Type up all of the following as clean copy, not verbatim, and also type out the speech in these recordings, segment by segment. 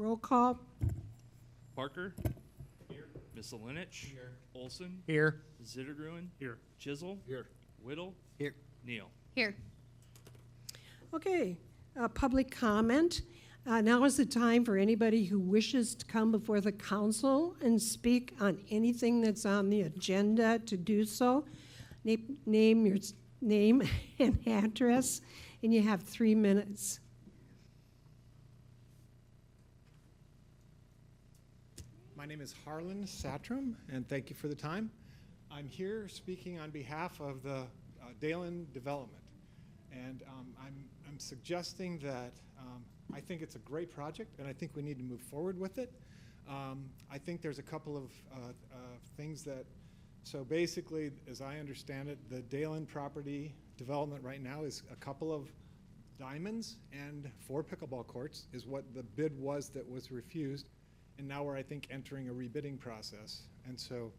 Roll call. Parker. Here. Miscelinich. Here. Olson. Here. Zittergruen. Here. Chisel. Here. Whittle. Here. Neal. Here. Okay, public comment. Now is the time for anybody who wishes to come before the council and speak on anything that's on the agenda to do so. Name your name and address, and you have 3 minutes. My name is Harlan Satram, and thank you for the time. I'm here speaking on behalf of the Dalen Development, and I'm suggesting that I think it's a great project, and I think we need to move forward with it. I think there's a couple of things that, so basically, as I understand it, the Dalen property development right now is a couple of diamonds and 4 pickleball courts is what the bid was that was refused, and now we're, I think, entering a rebidding process. And so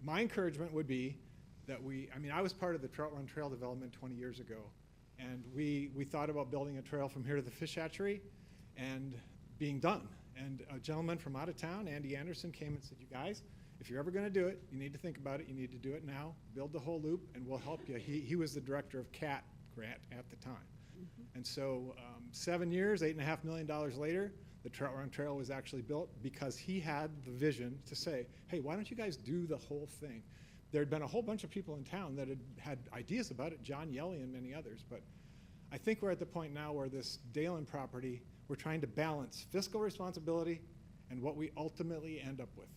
my encouragement would be that I was part of the Trout Run Trail development 20 years ago, and we thought about building a trail from here to the fish hatchery and being done. And a gentleman from out of town, Andy Anderson, came and said, you guys, if you're ever going to do it, you need to think about it. You need to do it now. Build the whole loop, and we'll help you. He was the director of CAT grant at the time. Mm-hmm. And so 7 years, $8.5 million later, the Trout Run Trail was actually built because he had the vision to say, hey, why don't you guys do the whole thing? There had been a whole bunch of people in town that had ideas about it, John Yelly and many others, but I think we're at the point now where this Dalen property, we're trying to balance fiscal responsibility and what we ultimately end up with.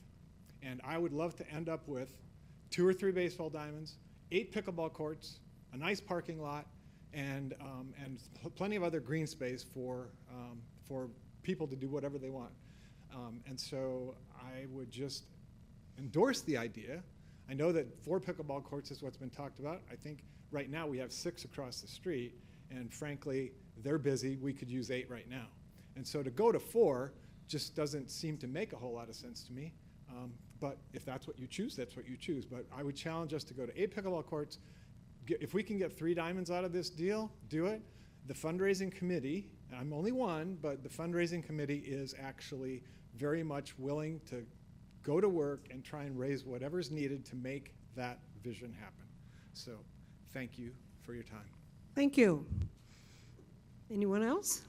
And I would love to end up with 2 or 3 baseball diamonds, 8 pickleball courts, a nice parking lot, and plenty of other green space for people to do whatever they want. And so I would just endorse the idea. I know that 4 pickleball courts is what's been talked about. I think right now we have 6 across the street, and frankly, they're busy. We could use 8 right now. And so to go to 4 just doesn't seem to make a whole lot of sense to me. But if that's what you choose, that's what you choose. But I would challenge us to go to 8 pickleball courts. If we can get 3 diamonds out of this deal, do it. The fundraising committee, and I'm only one, but the fundraising committee is actually very much willing to go to work and try and raise whatever's needed to make that vision happen. So thank you for your time. Thank you. Anyone else?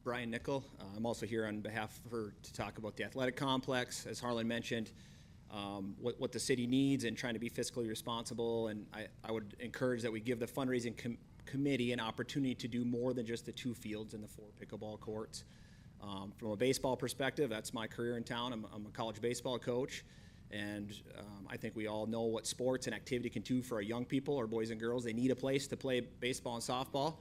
Brian Nickel. I'm also here on behalf of her to talk about the athletic complex, as Harlan mentioned, what the city needs and trying to be fiscally responsible. And I would encourage that we give the fundraising committee an opportunity to do more than just the 2 fields and the 4 pickleball courts. From a baseball perspective, that's my career in town. I'm a college baseball coach, and I think we all know what sports and activity can do for our young people, our boys and girls. They need a place to play baseball and softball,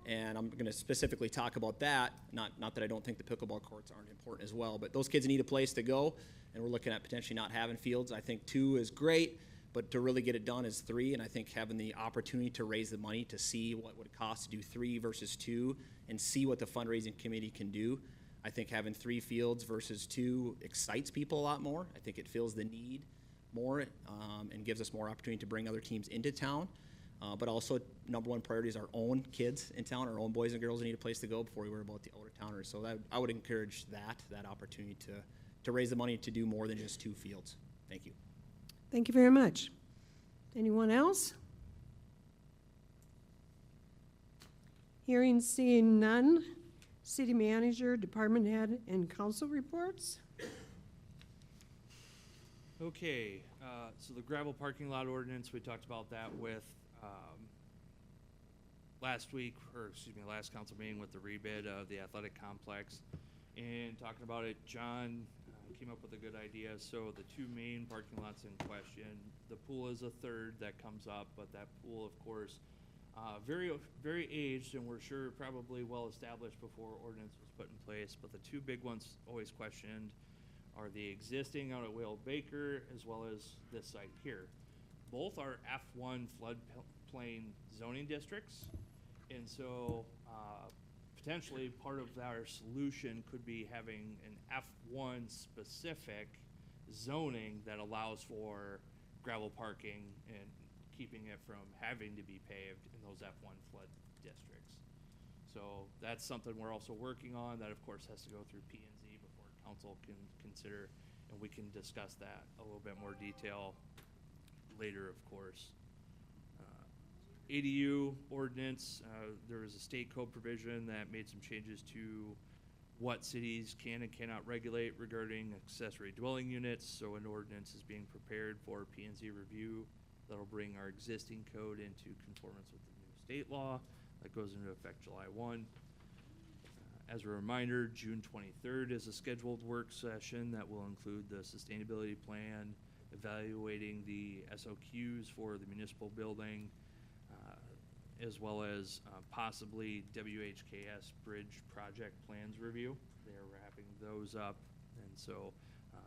and I'm going to specifically talk about that. Not that I don't think the pickleball courts aren't important as well, but those kids need a place to go, and we're looking at potentially not having fields. I think 2 is great, but to really get it done is 3, and I think having the opportunity to raise the money to see what it would cost to do 3 versus 2 and see what the fundraising committee can do. I think having 3 fields versus 2 excites people a lot more. I think it fills the need more and gives us more opportunity to bring other teams into town. But also, number 1 priority is our own kids in town, our own boys and girls that need a place to go before we worry about the out-of-towners. So I would encourage that opportunity to raise the money to do more than just 2 fields. Thank you. Thank you very much. Anyone else? Hearing, seeing none. City manager, department head, and council reports. Okay, so the gravel parking lot ordinance, we talked about that with last council meeting with the rebid of the athletic complex. And talking about it, John came up with a good idea. So the 2 main parking lots in question, the pool is a third that comes up, but that pool, of course, very, very aged, and we're sure probably well established before ordinance was put in place. But the 2 big ones always questioned are the existing out at Whale Baker as well as this site here. Both are F1 floodplain zoning districts, and so potentially part of our solution could be having an F1 specific zoning that allows for gravel parking and keeping it from having to be paved in those F1 flood districts. So that's something we're also working on. That, of course, has to go through P and Z before council can consider, and we can discuss that a little bit more detail later, of course. ADU ordinance, there was a state code provision that made some changes to what cities can and cannot regulate regarding accessory dwelling units. So an ordinance is being prepared for P and Z review that'll bring our existing code into conformance with the new state law that goes into effect July 1. As a reminder, June 23rd is a scheduled work session that will include the sustainability plan, evaluating the SOQs for the municipal building, as well as possibly WHKS bridge project plans review. They're wrapping those up, and so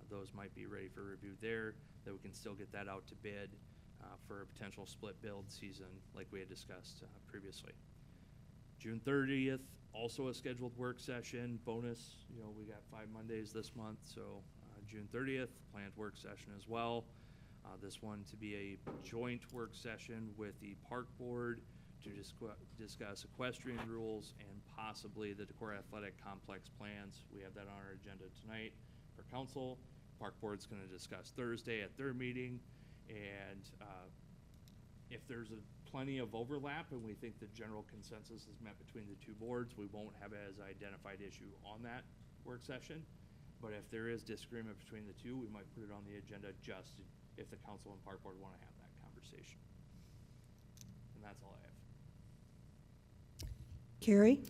those might be ready for review there, that we can still get that out to bid for a potential split build season like we had discussed previously. June 30th, also a scheduled work session. Bonus, we got 5 Mondays this month, so June 30th, planned work session as well. This one to be a joint work session with the park board to discuss equestrian rules and possibly the Decorah Athletic Complex plans. We have that on our agenda tonight for council. Park board's going to discuss Thursday at their meeting, and if there's plenty of overlap and we think the general consensus is met between the two boards, we won't have it as an identified issue on that work session. But if there is disagreement between the two, we might put it on the agenda just if the council and park board want to have that conversation. And that's all I have. Carrie?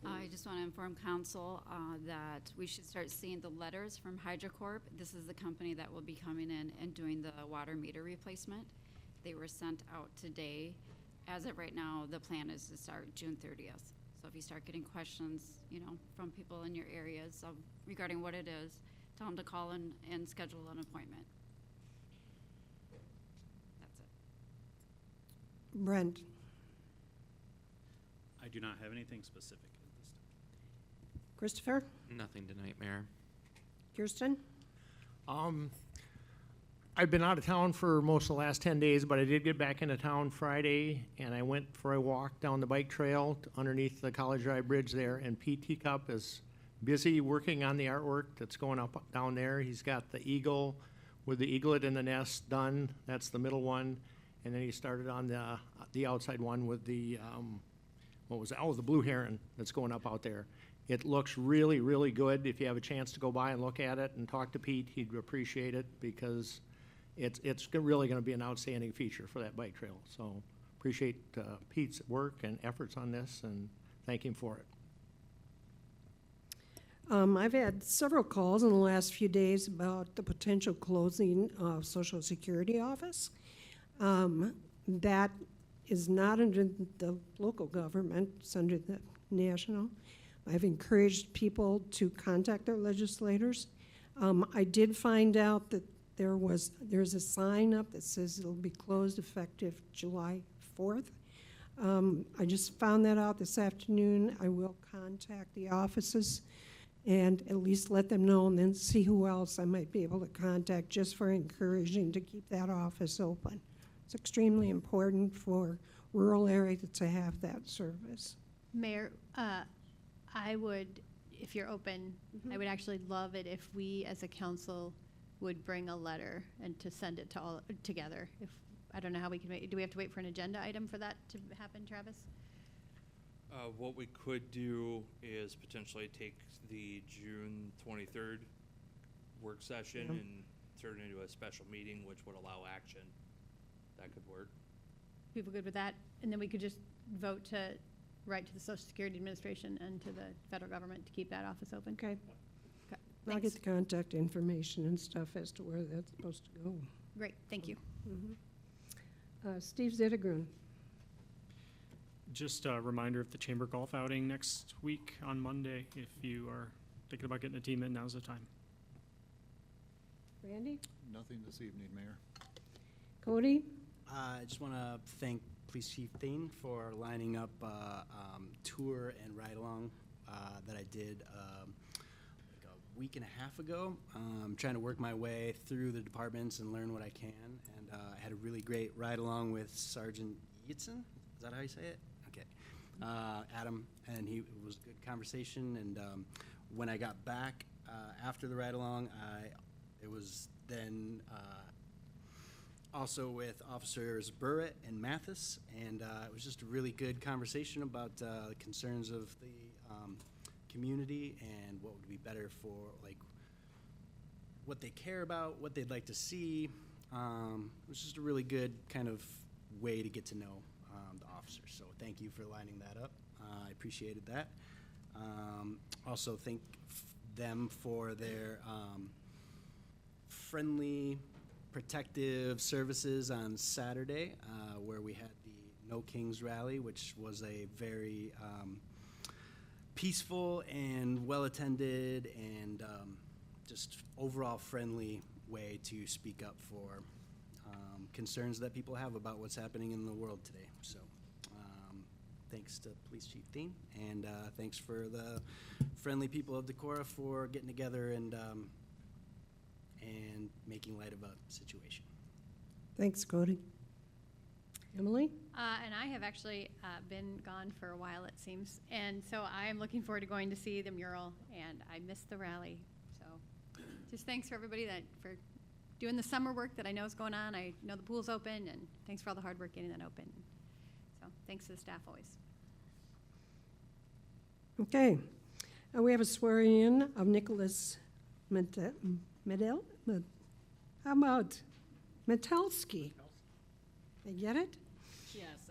I just want to inform council that we should start seeing the letters from HydroCorp. This is the company that will be coming in and doing the water meter replacement. They were sent out today. As of right now, the plan is to start June 30th. So if you start getting questions, from people in your areas regarding what it is, tell them to call and schedule an appointment. That's it. Brent? I do not have anything specific at this time. Christopher? Nothing tonight, Mayor. Kirsten? I've been out of town for most of the last 10 days, but I did get back into town Friday, and I went for a walk down the bike trail underneath the College Drive Bridge there, and Pete Teacup is busy working on the artwork that's going up down there. He's got the eagle with the eaglet in the nest done. That's the middle one. And then he started on the outside one with the, what was that? Oh, the blue heron that's going up out there. It looks really, really good. If you have a chance to go by and look at it and talk to Pete, he'd appreciate it, because it's really going to be an outstanding feature for that bike trail. So appreciate Pete's work and efforts on this, and thank him for it. I've had several calls in the last few days about the potential closing of Social Security office. That is not under the local government, it's under the national. I've encouraged people to contact their legislators. I did find out that there's a sign up that says it'll be closed effective July 4th. I just found that out this afternoon. I will contact the offices and at least let them know, and then see who else I might be able to contact, just for encouraging to keep that office open. It's extremely important for rural areas to have that service. Mayor, I would, if you're open, I would actually love it if we as a council would bring a letter and to send it to all together. If I don't know how we can do we have to wait for an agenda item for that to happen, Travis? What we could do is potentially take the June 23rd work session and turn it into a special meeting, which would allow action. That could work. People good with that? And then we could just vote to write to the Social Security Administration and to the federal government to keep that office open. Okay. Okay. I'll get the contact information and stuff as to where that's supposed to go. Great, thank you. Steve Zittigren. Just a reminder of the chamber golf outing next week on Monday. If you are thinking about getting a team in, now's the time. Randy? Nothing this evening, Mayor. Cody? I just want to thank Police Chief Thane for lining up tour and ride-along that I did like a week and a half ago. I'm trying to work my way through the departments and learn what I can, and I had a really great ride-along with Sergeant Yitzen. Is that how you say it? Okay. Adam, and it was a good conversation. And when I got back after the ride-along, it was then also with Officers Burritt and Mathis, and it was just a really good conversation about the concerns of the community and what would be better for, like, what they care about, what they'd like to see. It was just a really good kind of way to get to know the officers. So thank you for lining that up. I appreciated that. Also thank them for their friendly, protective services on Saturday, where we had the No Kings rally, which was a very peaceful and well-attended and just overall friendly way to speak up for concerns that people have about what's happening in the world today. So thanks to Police Chief Thien, and thanks for the friendly people of Decorah for getting together and making light of a situation. Thanks, Cody. Emily? And I have actually been gone for a while, it seems. And so I am looking forward to going to see the mural, and I missed the rally. So just thanks for everybody for doing the summer work that I know is going on. I know the pool's open, and thanks for all the hard work getting that open. So thanks to the staff always. Okay. We have a swearing in of Nicholas Medel. How about Metelski? I get it? Yes,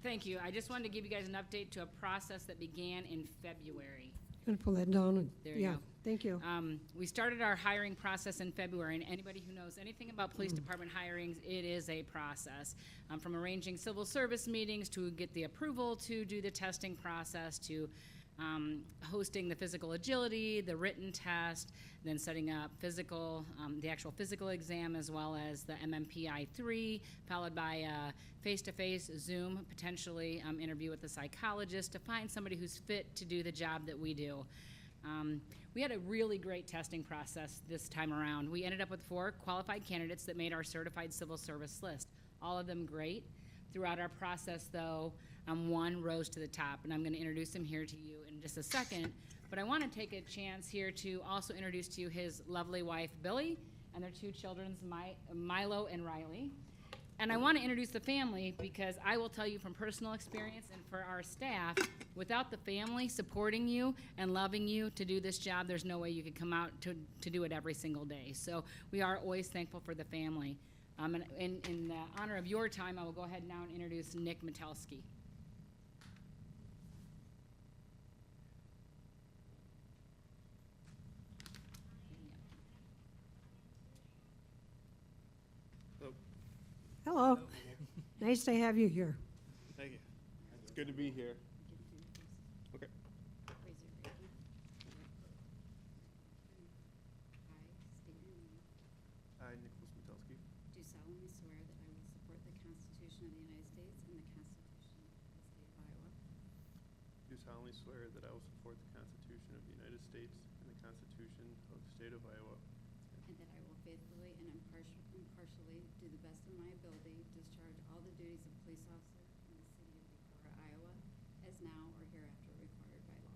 thank you. I just wanted to give you guys an update to a process that began in February. I'm going to pull that down. And, There you yeah, go. thank you. We started our hiring process in February, and anybody who knows anything about police department hirings, it is a process. From arranging civil service meetings to get the approval to do the testing process to hosting the physical agility, the written test, then setting up the actual physical exam, as well as the MMPI-3, followed by a face-to-face Zoom, potentially interview with a psychologist to find somebody who's fit to do the job that we do. We had a really great testing process this time around. We ended up with 4 qualified candidates that made our certified civil service list. All of them great. Throughout our process, though, one rose to the top, and I'm going to introduce him here to you in just a second. But I want to take a chance here to also introduce to you his lovely wife, Billy, and their 2 children, Milo and Riley. And I want to introduce the family because I will tell you from personal experience and for our staff, without the family supporting you and loving you to do this job, there's no way you could come out to do it every single day. So we are always thankful for the family. And in the honor of your time, I will go ahead now and introduce Nick Metelski. Hello. Nice to have you here. Thank you. It's good to be here. Okay. Raise your right hand. I state your name. I, Nicholas Metelski, Do solemnly swear that I will support the Constitution of the United States and the Constitution of the State of Iowa, do solemnly swear that I will support the Constitution of the United States and the Constitution of the State of Iowa, and that I will faithfully and impartially, to the best of my ability, discharge all the duties of police officer in the city of Decorah, Iowa, as now or hereafter required by law.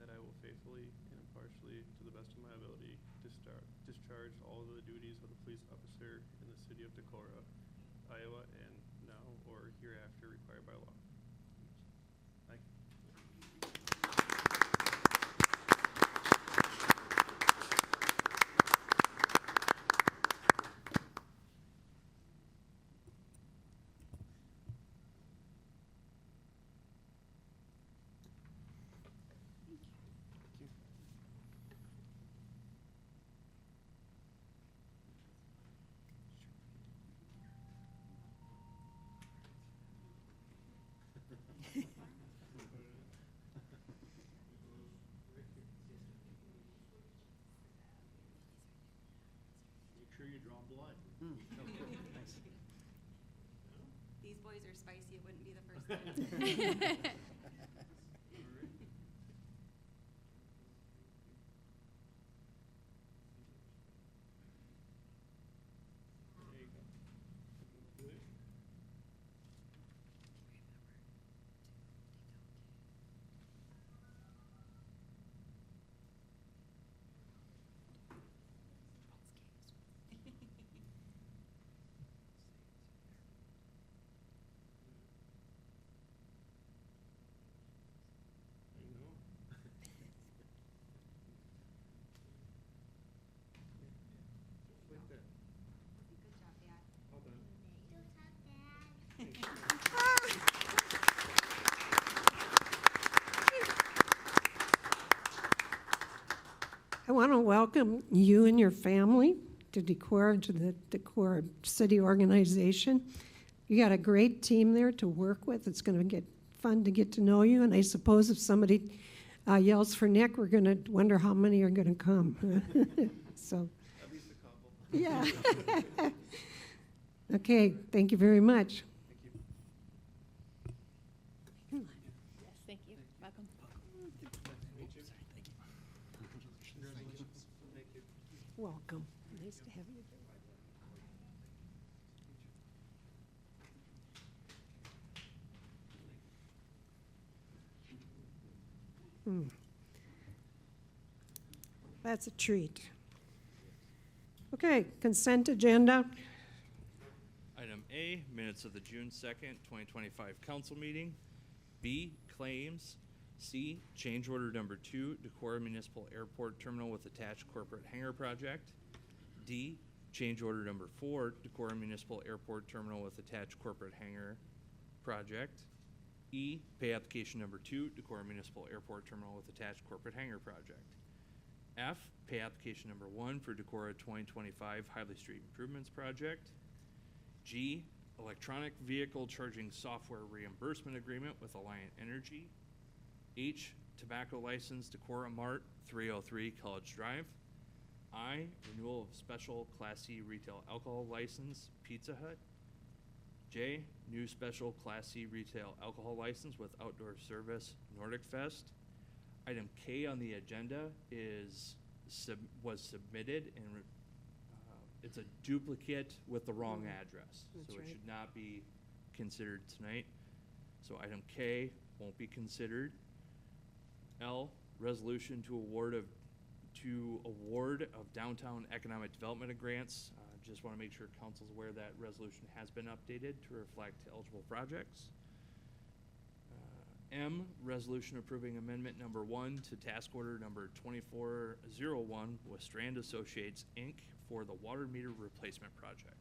that I will faithfully and impartially, to the best of my ability, discharge all of the duties of the police officer in the city of Decorah, Iowa, and now or hereafter required by law. Thank you. Make sure you draw blood. These boys are spicy, it wouldn't be the first time. There you go. Good. I want to welcome you and your family to Decorah, to the Decorah City Organization. You got a great team there to work with. It's going to get fun to get to know you. And I suppose if somebody yells for Nick, we're going to wonder how many are going to come. So, At least a couple. yeah. Okay, thank you very much. Yes, thank you. Welcome. Welcome. Nice to have you. That's a treat. Okay, consent agenda. Item A, minutes of the June 2nd, 2025 council meeting. B, claims. C, change order number 2, Decorah Municipal Airport Terminal with attached corporate hangar project. D, change order number 4, Decorah Municipal Airport Terminal with attached corporate hangar project. E, pay application number 2, Decorah Municipal Airport Terminal with attached corporate hangar project. F, pay application number 1 for Decorah 2025 Highly Street Improvements Project. G, electronic vehicle charging software reimbursement agreement with Alliant Energy. H, tobacco license Decorah Mart 303 College Drive. I, renewal of special Class C retail alcohol license Pizza Hut. J, new special Class C retail alcohol license with outdoor service Nordic Fest. Item K on the agenda was submitted, and it's a duplicate with the wrong address. That's So it right. should not be considered tonight. So item K won't be considered. L, resolution to award of downtown economic development grants. Just want to make sure council's aware that resolution has been updated to reflect eligible projects. M, resolution approving amendment number 1 to task order number 2401 with Strand Associates, Inc. for the water meter replacement project.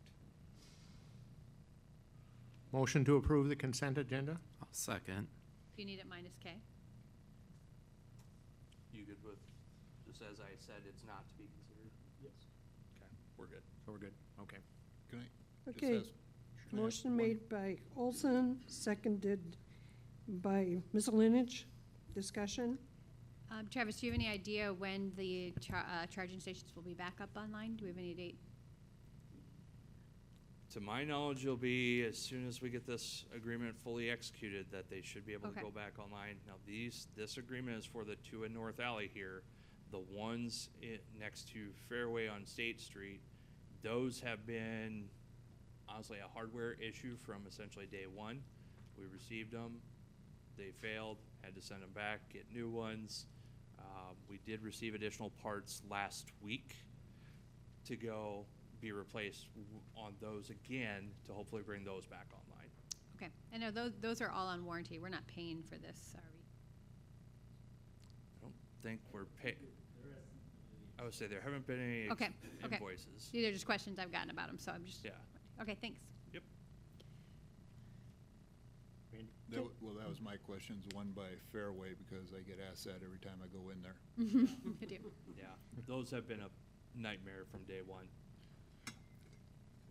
Motion to approve the consent agenda? I'll second. Do you need it minus K? You good with, just as I said, it's not to be considered? Yes. Okay, we're good. So we're good, okay. Can I just Okay, ask- can I ask motion one- made by Olson, seconded by Ms. Linich. Discussion? Travis, do you have any idea when the charging stations will be back up online? Do we have any date? To my knowledge, it'll be as soon as we get this agreement fully executed, that they should be able to Okay. go back online. Now, this agreement is for the 2 in North Alley here. The ones next to Fairway on State Street, those have been honestly a hardware issue from essentially day one. We received them, they failed, had to send them back, get new ones. We did receive additional parts last week to go be replaced on those again to hopefully bring those back online. Okay, I know those are all on warranty. We're not paying for this, are we? I don't think we're pay. I would say there haven't been any Okay, okay. invoices. These are just questions I've gotten about them, so I'm just. Yeah. Okay, thanks. That was my questions, one by Fairway, because I get asked that every time I go in there. I do. Yeah, those have been a nightmare from day one.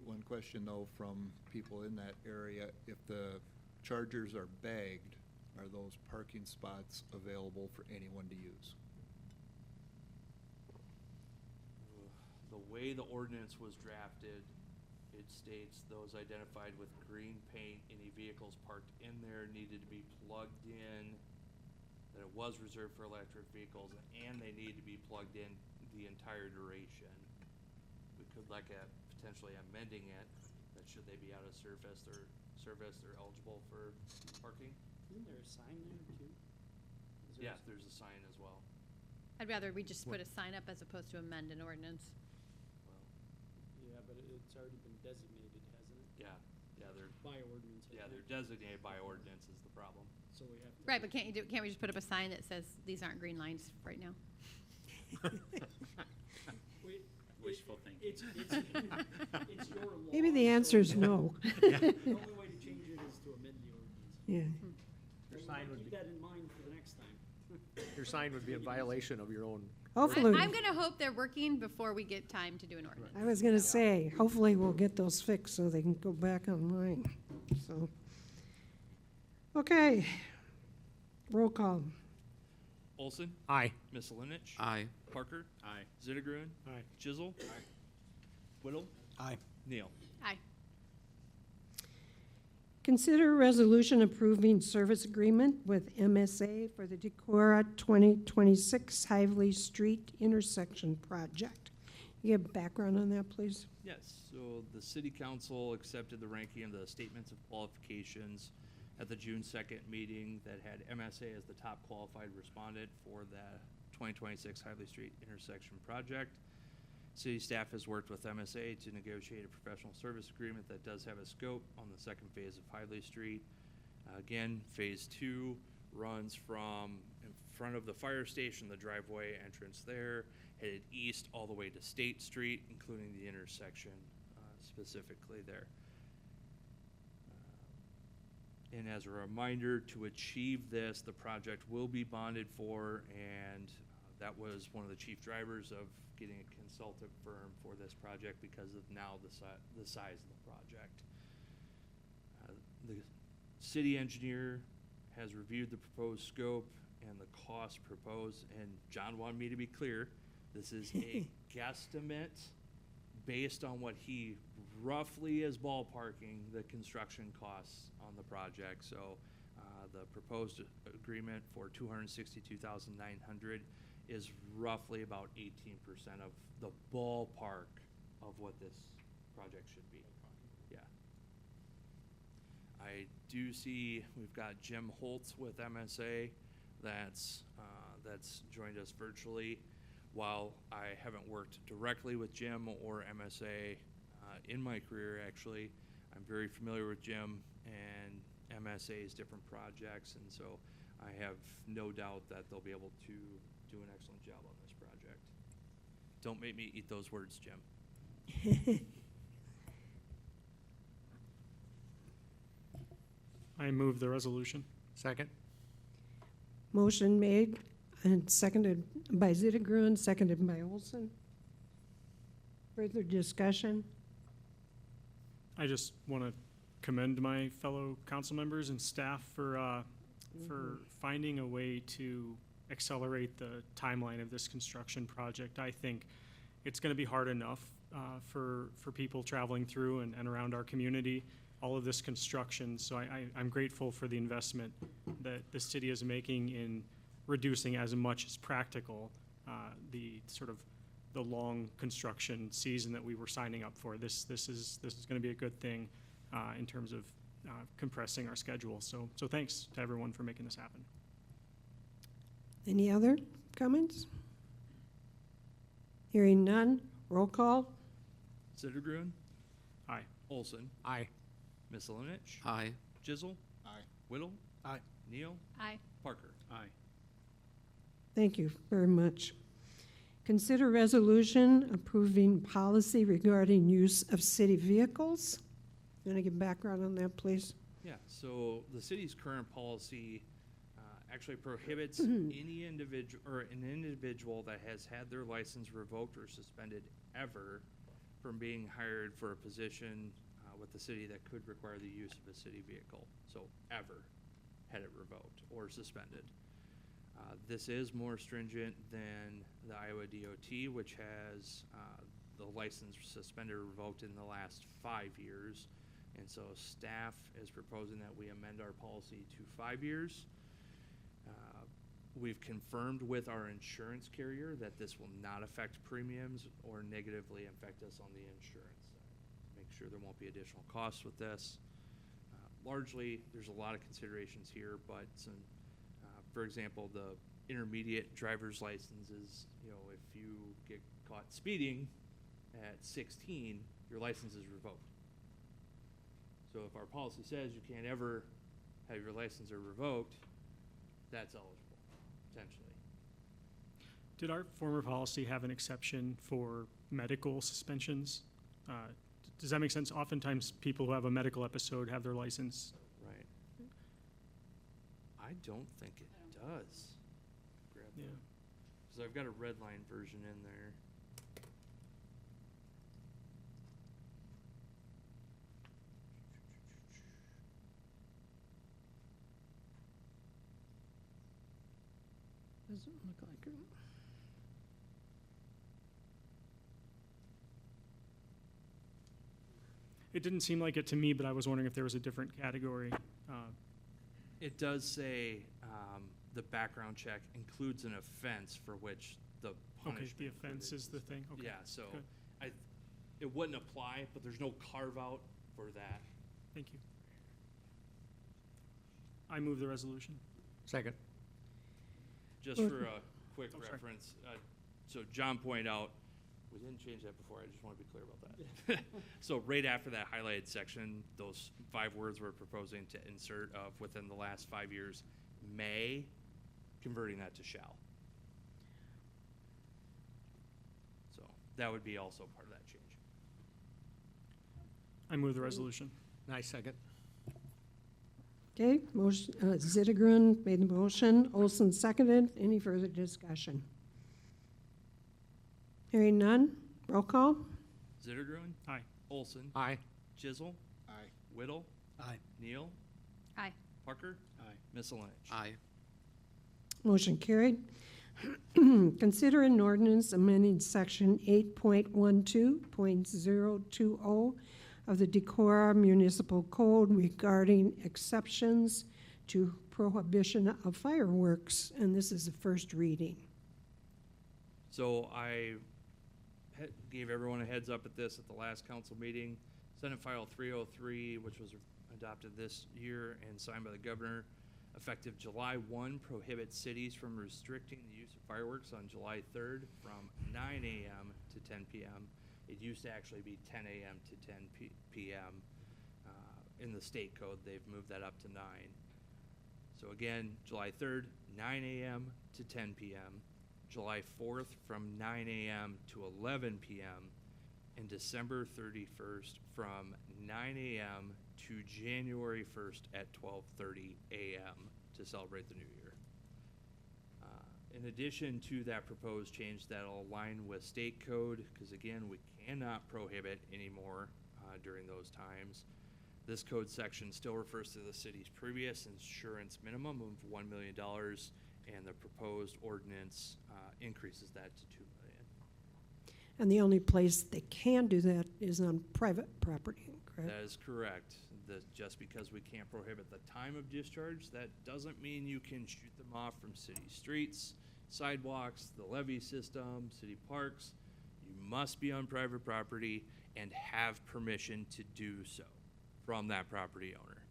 One question though, from people in that area, if the chargers are bagged, are those parking spots available for anyone to use? The way the ordinance was drafted, it states those identified with green paint, any vehicles parked in there needed to be plugged in, that it was reserved for electric vehicles, and they need to be plugged in the entire duration. We could look at potentially amending it, that should they be out of service, they're eligible for parking. Isn't there a sign there too? Yeah, there's a sign as well. I'd rather we just put a sign up as opposed to amend an ordinance. Well, Yeah, but it's already been designated, hasn't it? yeah, they're, By ordinance. yeah, they're designated by ordinance is the problem. So we have to. Right, but can't we just put up a sign that says these aren't green lines right now? Wishful thinking. It's your law. Maybe the answer is no. The only way to change it is to amend the ordinance. Yeah. We'll sign would keep be- that in mind for the next time. Your sign would be in violation of your own. Hopefully, I'm gonna hope they're working before we get time to do an ordinance. I was gonna say, hopefully we'll get those fixed so they can go back online, so. Okay, roll call. Olson, Aye. Misselinich, Aye. Parker, Aye. Zittergruen, Aye. Chisel, Whittle, Aye. Neal. Aye. Consider resolution approving service agreement with MSA for the Decorah 2026 Hively Street intersection project. You have background on that, please? Yes, so the city council accepted the ranking of the statements of qualifications at the June 2nd meeting that had MSA as the top qualified respondent for the 2026 Hively Street intersection project. City staff has worked with MSA to negotiate a professional service agreement that does have a scope on the second phase of Hively Street. Again, phase 2 runs from in front of the fire station, the driveway entrance there, headed east all the way to State Street, including the intersection specifically there. And as a reminder, to achieve this, the project will be bonded for, and that was one of the chief drivers of getting a consultant firm for this project because of now the size of the project. The city engineer has reviewed the proposed scope and the cost proposed, and John wanted me to be clear, this is a guesstimate based on what he roughly is ballparking the construction costs on the project. So the proposed agreement for $262,900 is roughly about 18% of the ballpark of what this project should be. Yeah. I do see we've got Jim Holtz with MSA that's joined us virtually. While I haven't worked directly with Jim or MSA in my career, actually, I'm very familiar with Jim and MSA's different projects, and so I have no doubt that they'll be able to do an excellent job on this project. Don't make me eat those words, Jim. I move the resolution. Second? Motion made and seconded by Zittergruen, seconded by Olson. Further discussion? I just want to commend my fellow council members and staff for finding a way to accelerate the timeline of this construction project. I think it's going to be hard enough for people traveling through and around our community, all of this construction. So I'm grateful for the investment that the city is making in reducing as much as practical the sort of the long construction season that we were signing up for. This is going to be a good thing in terms of compressing our schedule. So thanks to everyone for making this happen. Any other comments? Hearing none, roll call. Zittergruen, Aye. Olson, Aye. Misselinich, Aye. Chisel, Aye. Whittle, Aye. Neal, Aye. Parker. Aye. Thank you very much. Consider resolution approving policy regarding use of city vehicles. You want to give background on that, please? Yeah, so the city's current policy actually prohibits any individual or an individual that has had their license revoked or suspended ever from being hired for a position with the city that could require the use of a city vehicle. So ever had it revoked or suspended. This is more stringent than the Iowa DOT, which has the license suspended or revoked in the last 5 years. And so staff is proposing that we amend our policy to 5 years. We've confirmed with our insurance carrier that this will not affect premiums or negatively affect us on the insurance side. Make sure there won't be additional costs with this. Largely, there's a lot of considerations here, but for example, the intermediate driver's license is, if you get caught speeding at 16, your license is revoked. So if our policy says you can't ever have your license revoked, that's eligible, potentially. Did our former policy have an exception for medical suspensions? Does that make sense? Oftentimes, people who have a medical episode have their license. Right. I don't think it does. grab Yeah. that. Because I've got a red line version in there. Doesn't look like it. It didn't seem like it to me, but I was wondering if there was a different category. It does say the background check includes an offense for which the Okay, punishment. the offense for is the thing, okay. Yeah, so good. it wouldn't apply, but there's no carve out for that. Thank you. I move the resolution. Second. Just for a quick Oh, sorry. reference, so John pointed out, we didn't change that before, I just want to be clear about that. So right after that highlighted section, those 5 words we're proposing to insert of within the last 5 years, may, converting that to shall. So that would be also part of that change. I move the resolution. I second. Okay, motion, Zittergren made the motion, Olson seconded. Any further discussion? Hearing none, roll call. Zittergren, Aye. Olson, Aye. Chisel, Aye. Whittle, Aye. Neal, Aye. Parker, Aye. Misselinch. Aye. Motion carried. Consider an ordinance amending section 8.12.020 of the Decorah Municipal Code regarding exceptions to prohibition of fireworks, and this is the first reading. So I gave everyone a heads up at this at the last council meeting. Senate File 303, which was adopted this year and signed by the governor, effective July 1, prohibits cities from restricting the use of fireworks on July 3rd from 9 a.m. to 10 p.m. It used to actually be 10 a.m. to 10 p.m. In the state code, they've moved that up to 9. So again, July 3rd, 9 a.m. to 10 p.m. July 4th from 9 a.m. to 11 p.m. and December 31st from 9 a.m. to January 1st at 12:30 a.m. to celebrate the new year. In addition to that proposed change that'll align with state code, because again, we cannot prohibit anymore during those times. This code section still refers to the city's previous insurance minimum of $1 million, and the proposed ordinance increases that to $2 million. And the only place they can do that is on private property, correct? That is correct. Just because we can't prohibit the time of discharge, that doesn't mean you can shoot them off from city streets, sidewalks, the levee system, city parks. You must be on private property and have permission to do so from that property owner.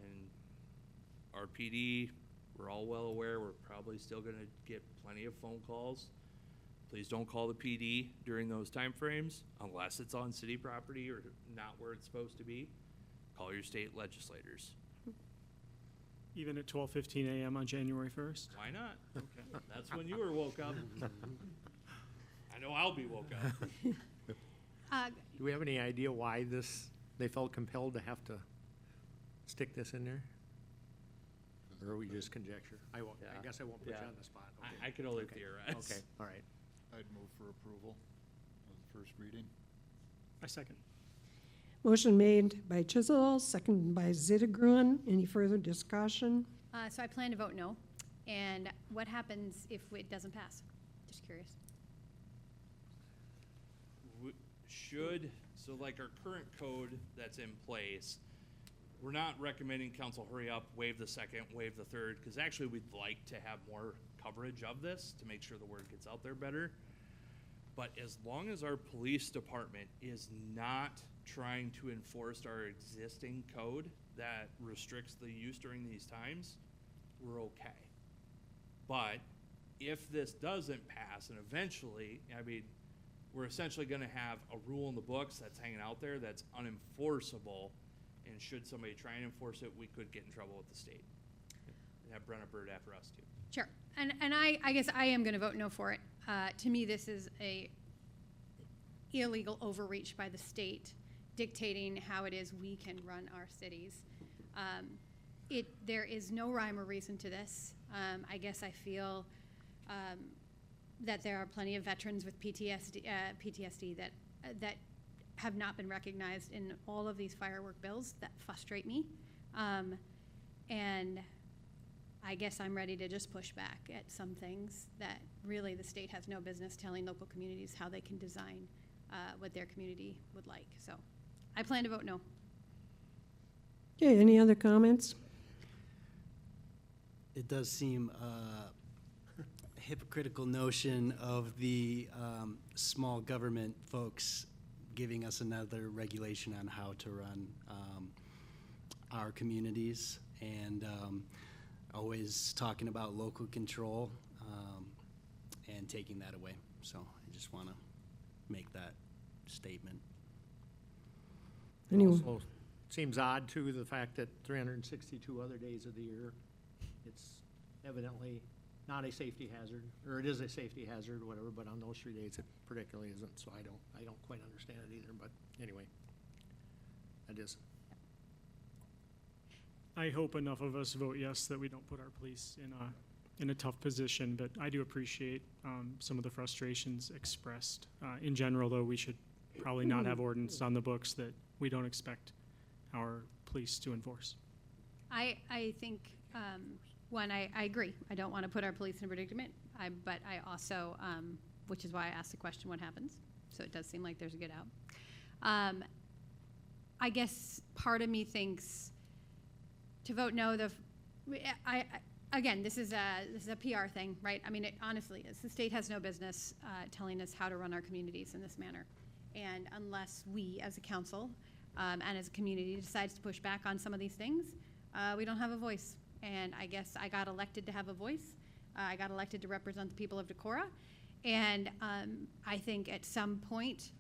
And our PD, we're all well aware, we're probably still gonna get plenty of phone calls. Please don't call the PD during those time frames unless it's on city property or not where it's supposed to be. Call your state legislators. Even at 12:15 a.m. on January 1st? Why not? Okay. That's when you were woke up. I know I'll be woke up. Do we have any idea why they felt compelled to have to stick this in there? Or are we just conjecture? I guess I won't put you on the spot. Okay. I can only Okay. theorize. Okay, all right. I'd move for approval of the first reading. I second. Motion made by Chisel, seconded by Zittergren. Any further discussion? So I plan to vote no. And what happens if it doesn't pass? Just curious. So like our current code that's in place, we're not recommending council hurry up, waive the second, waive the third, because actually we'd like to have more coverage of this to make sure the word gets out there better. But as long as our police department is not trying to enforce our existing code that restricts the use during these times, we're okay. But if this doesn't pass, and eventually, I mean, we're essentially gonna have a rule in the books that's hanging out there that's unenforceable, and should somebody try and enforce it, we could get in trouble with the state. And have Brenna Bird after us too. Sure. And I guess I am going to vote no for it. To me, this is a illegal overreach by the state dictating how it is we can run our cities. There is no rhyme or reason to this. I guess I feel that there are plenty of veterans with PTSD that have not been recognized in all of these firework bills that frustrate me. And I guess I'm ready to just push back at some things that really the state has no business telling local communities how they can design what their community would like. So I plan to vote no. Okay, any other comments? It does seem a hypocritical notion of the small government folks giving us another regulation on how to run our communities, and always talking about local control and taking that away. So I just want to make that statement. Anyone? Also, seems odd too, the fact that 362 other days of the year, it's evidently not a safety hazard, or it is a safety hazard, whatever, but on those 3 days it particularly isn't, so I don't quite understand it either, but anyway, that is. I hope enough of us vote yes that we don't put our police in a tough position, but I do appreciate some of the frustrations expressed. In general, though, we should probably not have ordinance on the books that we don't expect our police to enforce. I think, one, I agree. I don't want to put our police in a predicament, but I also, which is why I asked the question, what happens? So it does seem like there's a get out. I guess part of me thinks to vote no, again, this is a PR thing, right? I mean, it honestly is. The state has no business telling us how to run our communities in this manner. And unless we as a council and as a community decides to push back on some of these things, we don't have a voice. And I guess I got elected to have a voice. I got elected to represent the people of Decorah. And I think at some point,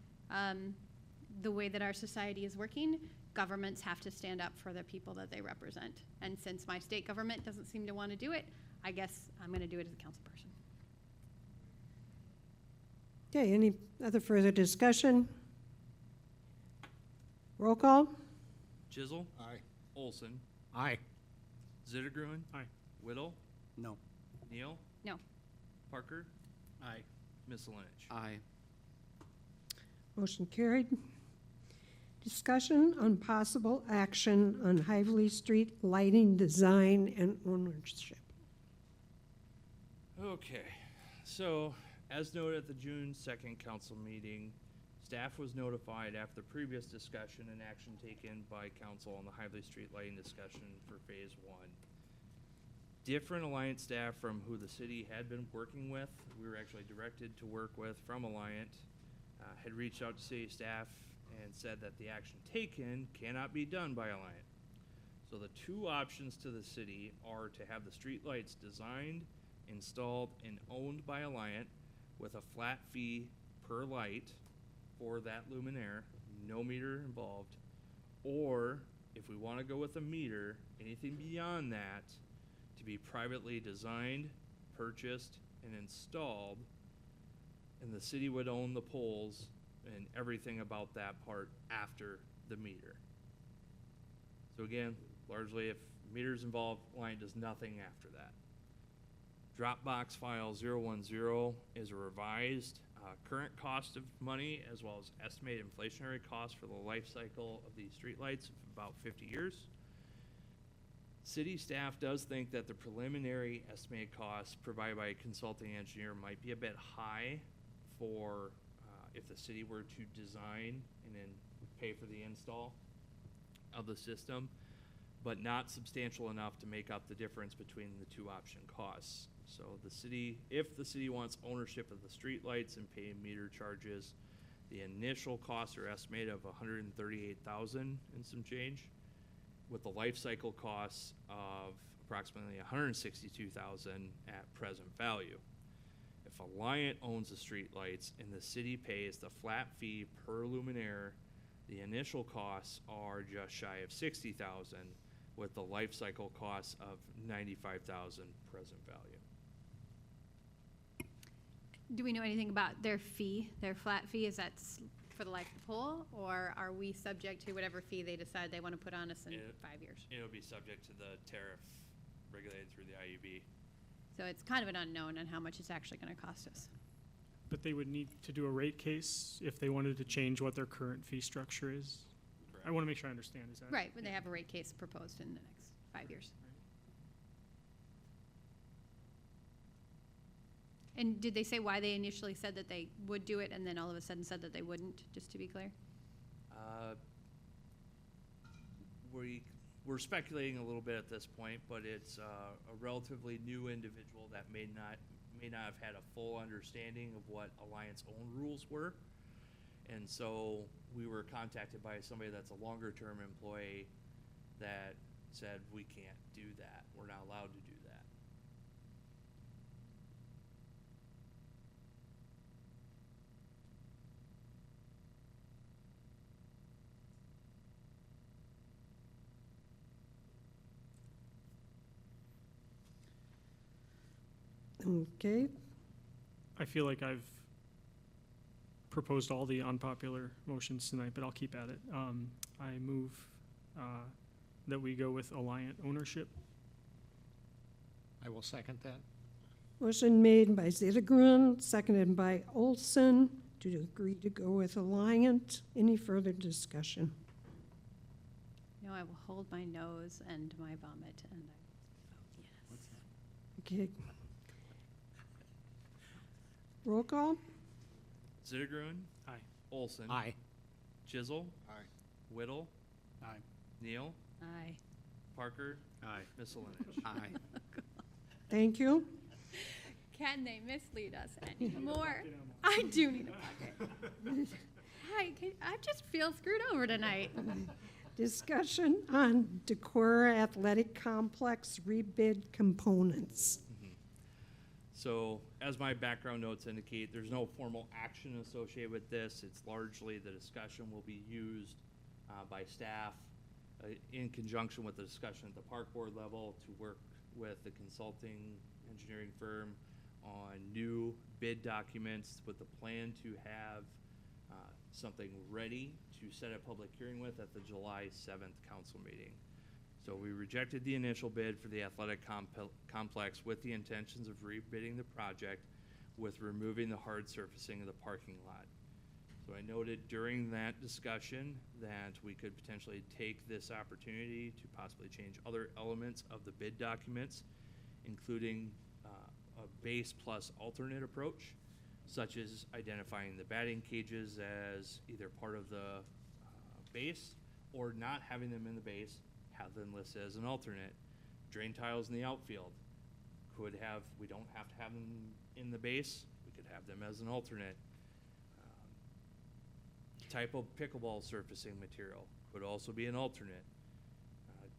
the way that our society is working, governments have to stand up for the people that they represent. And since my state government doesn't seem to want to do it, I guess I'm going to do it as a council person. Okay, any other further discussion? Roll call? Chisel. Aye. Olson. Aye. Zittergruen. Aye. Whittle. No. Neal. No. Parker. Aye. Miscelinich. Aye. Motion carried. Discussion on possible action on Hively Street lighting design and ownership. Okay, so as noted at the June 2nd council meeting, staff was notified after previous discussion and action taken by council on the Hively Street lighting discussion for phase 1. Different Alliant staff from who the city had been working with, we were actually directed to work with from Alliant, had reached out to city staff and said that the action taken cannot be done by Alliant. So the two options to the city are to have the street lights designed, installed, and owned by Alliant with a flat fee per light for that luminaire, no meter involved. Or if we want to go with a meter, anything beyond that to be privately designed, purchased, and installed, and the city would own the poles and everything about that part after the meter. So again, largely if meters involved, Alliant does nothing after that. Dropbox file 010 is a revised current cost of money as well as estimated inflationary cost for the life cycle of these streetlights of about 50 years. City staff does think that the preliminary estimated costs provided by a consulting engineer might be a bit high for if the city were to design and then pay for the install of the system, but not substantial enough to make up the difference between the two option costs. So the city, if the city wants ownership of the streetlights and pay meter charges, the initial costs are estimated of $138,000 and some change, with the life cycle costs of approximately $162,000 at present value. If Alliant owns the streetlights and the city pays the flat fee per luminaire, the initial costs are just shy of $60,000, with the life cycle costs of $95,000 present value. Do we know anything about their fee, their flat fee? Is that for the life of the pole, or are we subject to whatever fee they decide they want to put on us in 5 years? It'll be subject to the tariff regulated through the IUB. So it's kind of an unknown on how much it's actually going to cost us. But they would need to do a rate case if they wanted to change what their current fee structure is. I want to make sure I understand, is that? Right, when they have a rate case proposed in the next 5 years. And did they say why they initially said that they would do it and then all of a sudden said that they wouldn't, just to be clear? We're speculating a little bit at this point, but it's a relatively new individual that may not have had a full understanding of what Alliant's own rules were. And so we were contacted by somebody that's a longer term employee that said, we can't do that. We're not allowed to do that. Okay, I feel like I've proposed all the unpopular motions tonight, but I'll keep at it. I move that we go with Alliant ownership. I will second that. motion made by Zittergren, seconded by Olson, to agree to go with Alliant. Any further discussion? No, I will hold my nose and my vomit and I will vote yes. Okay. Roll call? Zittergren. Aye. Olson. Aye. Chisel. Aye. Whittle. Aye. Neal. Aye. Parker. Aye. Miscellaneous. Aye. Thank you. Can they mislead us anymore? I do need a bucket. I just feel screwed over tonight. Discussion on Decorah Athletic Complex rebid components. So, as my background notes indicate, there's no formal action associated with this. It's largely the discussion will be used by staff in conjunction with the discussion at the park board level to work with the consulting engineering firm on new bid documents with the plan to have something ready to set a public hearing with at the July 7th council meeting. So we rejected the initial bid for the athletic complex with the intentions of rebidding the project with removing the hard surfacing of the parking lot. So I noted during that discussion that we could potentially take this opportunity to possibly change other elements of the bid documents, including a base plus alternate approach, such as identifying the batting cages as either part of the base or not having them in the base, have them listed as an alternate. Drain tiles in the outfield we don't have to have them in the base, we could have them as an alternate. Type of pickleball surfacing material could also be an alternate.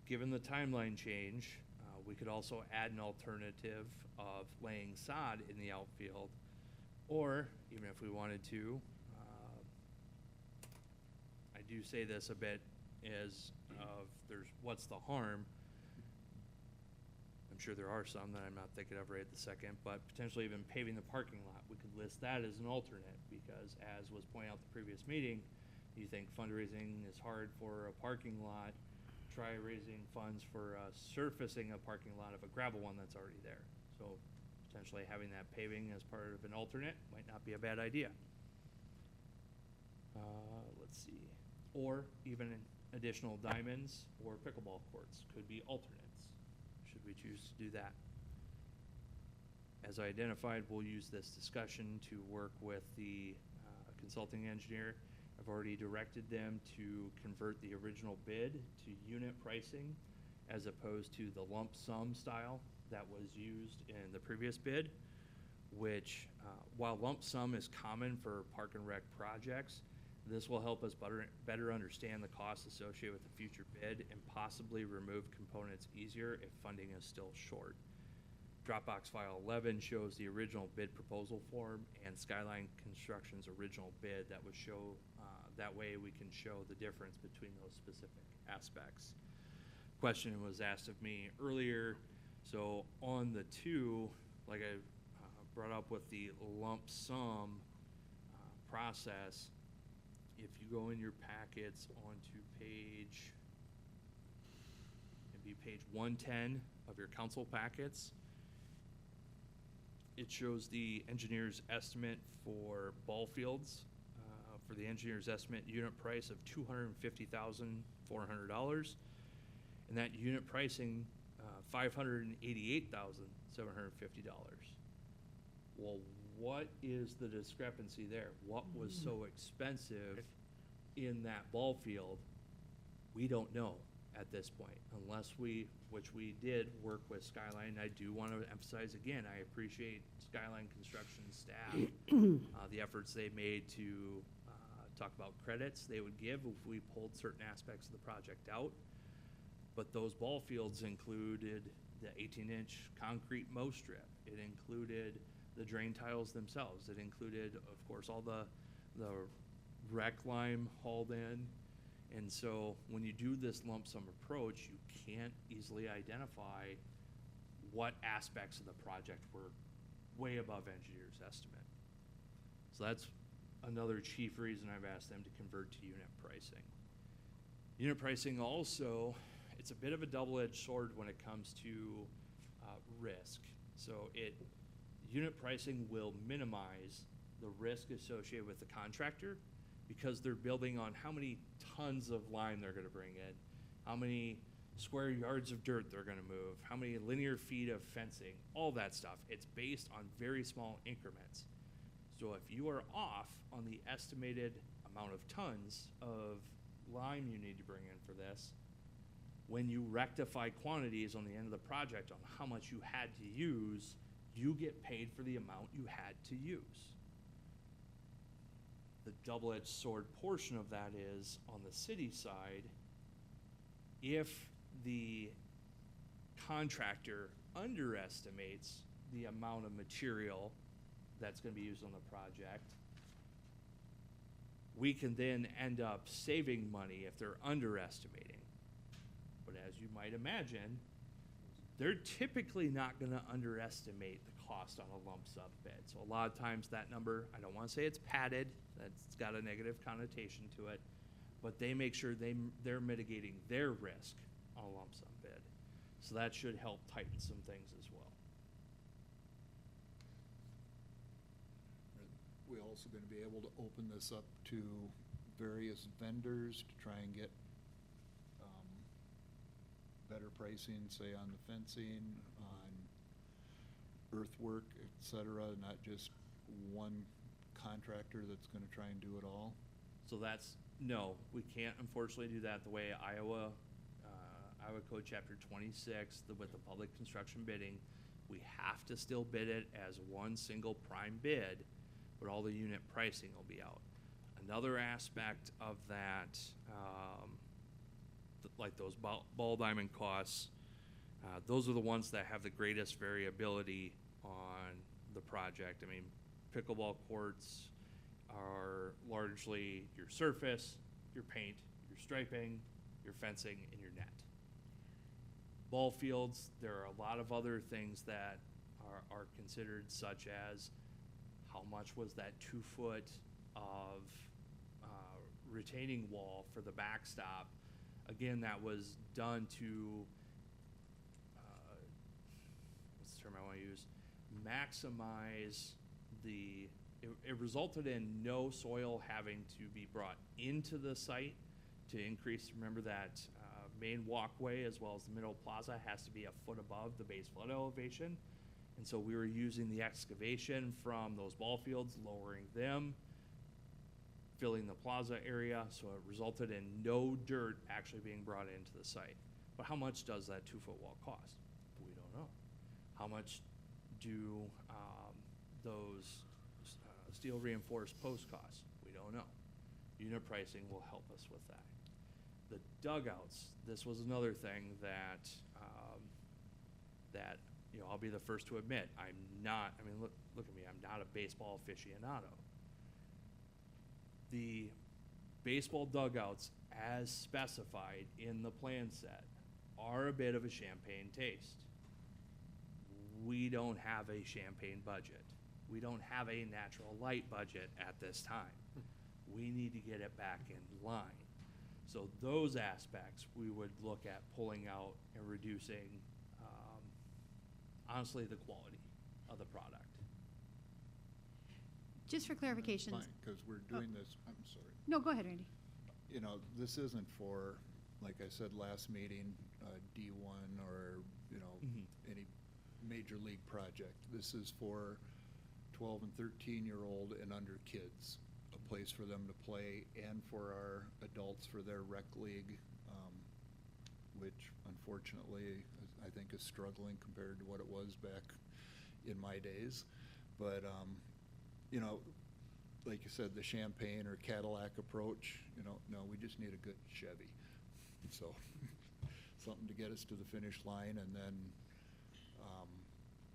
Given the timeline change, we could also add an alternative of laying sod in the outfield, or even if we wanted to, I do say this a bit as of what's the harm. I'm sure there are some that I'm not thinking of right at the second, but potentially even paving the parking lot. We could list that as an alternate because, as was pointed out at the previous meeting, you think fundraising is hard for a parking lot, try raising funds for surfacing a parking lot of a gravel one that's already there. So potentially having that paving as part of an alternate might not be a bad idea. Let's see. Or even additional diamonds or pickleball courts could be alternates, should we choose to do that. As I identified, we'll use this discussion to work with the consulting engineer. I've already directed them to convert the original bid to unit pricing as opposed to the lump sum style that was used in the previous bid, which while lump sum is common for park and rec projects, this will help us better understand the costs associated with the future bid and possibly remove components easier if funding is still short. Dropbox file 11 shows the original bid proposal form and Skyline Construction's original bid that would show, that way we can show the difference between those specific aspects. Question was asked of me earlier, so on the two, like I brought up with the lump sum process, if you go in your packets onto page 110 of your council packets, it shows the engineer's estimate for ball fields. For the engineer's estimate unit price of $250,400, and that unit pricing $588,750. Well, what is the discrepancy there? What was so expensive in that ball field? We don't know at this point, unless which we did work with Skyline. I do want to emphasize again, I appreciate Skyline Construction staff, the efforts they made to talk about credits they would give if we pulled certain aspects of the project out. But those ball fields included the 18-inch concrete mow strip. It included the drain tiles themselves. It included, of course, all the wreck lime hauled in. And so when you do this lump sum approach, you can't easily identify what aspects of the project were way above engineer's estimate. So that's another chief reason I've asked them to convert to unit pricing. Unit pricing also, it's a bit of a double-edged sword when it comes to risk. So unit pricing will minimize the risk associated with the contractor because they're building on how many tons of lime they're gonna bring in, how many square yards of dirt they're gonna move, how many linear feet of fencing, all that stuff. It's based on very small increments. So if you are off on the estimated amount of tons of lime you need to bring in for this, when you rectify quantities on the end of the project on how much you had to use, you get paid for the amount you had to use. The double-edged sword portion of that is, on the city side, if the contractor underestimates the amount of material that's going to be used on the project, we can then end up saving money if they're underestimating. But as you might imagine, they're typically not going to underestimate the cost on a lump sum bid. So a lot of times that number, I don't want to say it's padded, that's got a negative connotation to it, but they make sure they're mitigating their risk on a lump sum bid. So that should help tighten some things as well. Are we also going to be able to open this up to various vendors to try and get better pricing, say on the fencing, on earthwork, et cetera, not just one contractor that's going to try and do it all? So no, we can't unfortunately do that the way Iowa Code Chapter 26, with the public construction bidding. We have to still bid it as one single prime bid, but all the unit pricing will be out. Another aspect of that, like those ball diamond costs, those are the ones that have the greatest variability on the project. I mean, pickleball courts are largely your surface, your paint, your striping, your fencing, and your net. Ball fields, there are a lot of other things that are considered, such as how much was that 2 foot of retaining wall for the backstop. Again, that was done to, what's the term I want to use, maximize it resulted in no soil having to be brought into the site to increase. Remember that main walkway as well as the middle plaza has to be a foot above the base flood elevation. And so we were using the excavation from those ball fields, lowering them, filling the plaza area, so it resulted in no dirt actually being brought into the site. But how much does that 2 foot wall cost? We don't know. How much do those steel reinforced posts cost? We don't know. Unit pricing will help us with that. The dugouts, this was another thing that I'll be the first to admit, look at me, I'm not a baseball aficionado. The baseball dugouts, as specified in the plan set, are a bit of a champagne taste. We don't have a champagne budget. We don't have a natural light budget at this time. We need to get it back in line. So those aspects we would look at pulling out and reducing, honestly, the quality of the product. Just for clarification. Because we're doing this, I'm sorry. No, go ahead, Randy. You know, this isn't for, like I said last meeting, D1 or, you know, any major league project. This is for 12 and 13-year-old and under kids, a place for them to play, and for our adults for their rec league, which unfortunately I think is struggling compared to what it was back in my days. But, you know, like you said, the Champagne or Cadillac approach, you know, no, we just need a good Chevy. So something to get us to the finish line, and then,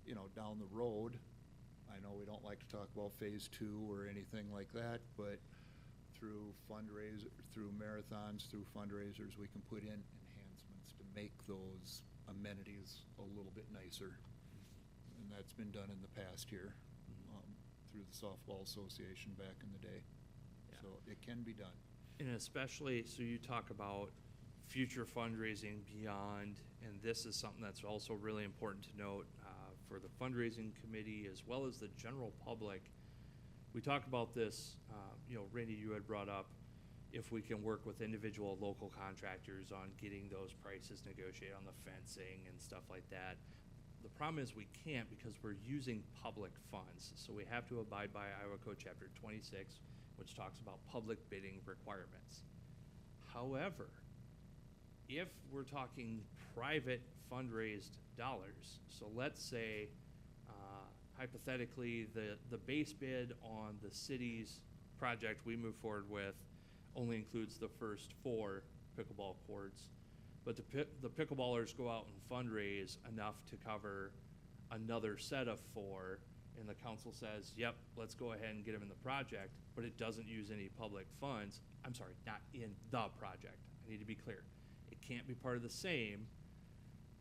you know, down the road, I know we don't like to talk about phase 2 or anything like that, but through through marathons, through fundraisers, we can put in enhancements to make those amenities a little bit nicer. And that's been done in the past here, through the Softball Association back in the day. Yeah. So it can be done. And especially, so you talk about future fundraising beyond, and this is something that's also really important to note for the fundraising committee as well as the general public. We talk about this, you know, Randy, you had brought up if we can work with individual local contractors on getting those prices negotiated on the fencing and stuff like that. The problem is we can't because we're using public funds. So we have to abide by Iowa Code Chapter 26, which talks about public bidding requirements. However, if we're talking private fundraised dollars, so let's say hypothetically the base bid on the city's project we move forward with only includes the first 4 pickleball courts, but the pickleballers go out and fundraise enough to cover another set of 4, and the council says, yep, let's go ahead and get them in the project, but it doesn't use any public funds. I'm sorry, not in the project. I need to be clear. It can't be part of the same,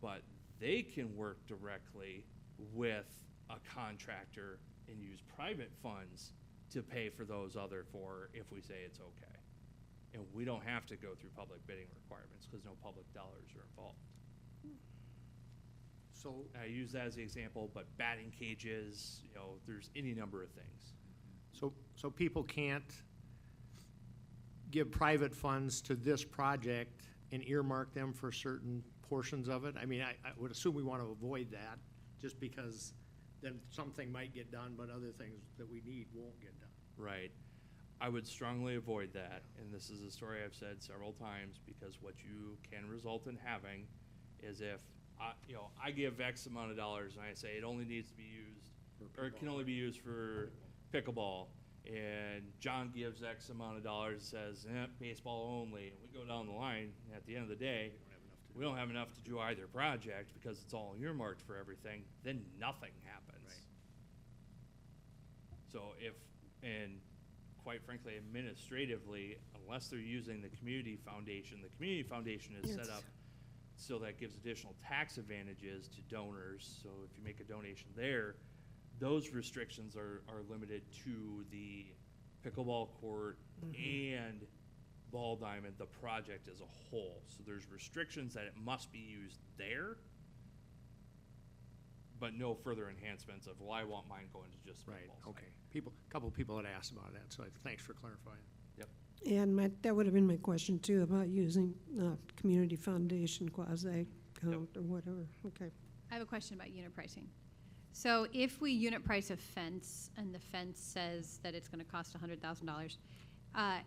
but they can work directly with a contractor and use private funds to pay for those other 4 if we say it's okay. And we don't have to go through public bidding requirements because no public dollars are involved. So, I use that as the example, but batting cages, you know, there's any number of things. so people can't give private funds to this project and earmark them for certain portions of it? I mean, I would assume we want to avoid that, just because then something might get done, but other things that we need won't get done. Right. I would strongly avoid that, and this is a story I've said several times, because what you can result in having is if I give X amount of dollars and I say it only needs to be used, or it can only be used for pickleball, and John gives X amount of dollars and says, baseball only, and we go down the line, and at the end of the day, we don't have enough to do either project because it's all earmarked for everything, then nothing happens. Right. So and quite frankly, administratively, unless they're using the community foundation is set up so that gives additional tax advantages to donors. So if you make a donation there, those restrictions are limited to the pickleball court and ball diamond, the project as a whole. So there's restrictions that it must be used there, but no further enhancements of, well, I want mine going to just the Right, pickleball okay. side. A couple people had asked about that, so thanks for clarifying. Yep. And that would have been my question too, about using community foundation quasi count or whatever. Okay. I have a question about unit pricing. So if we unit price a fence and the fence says that it's going to cost $100,000,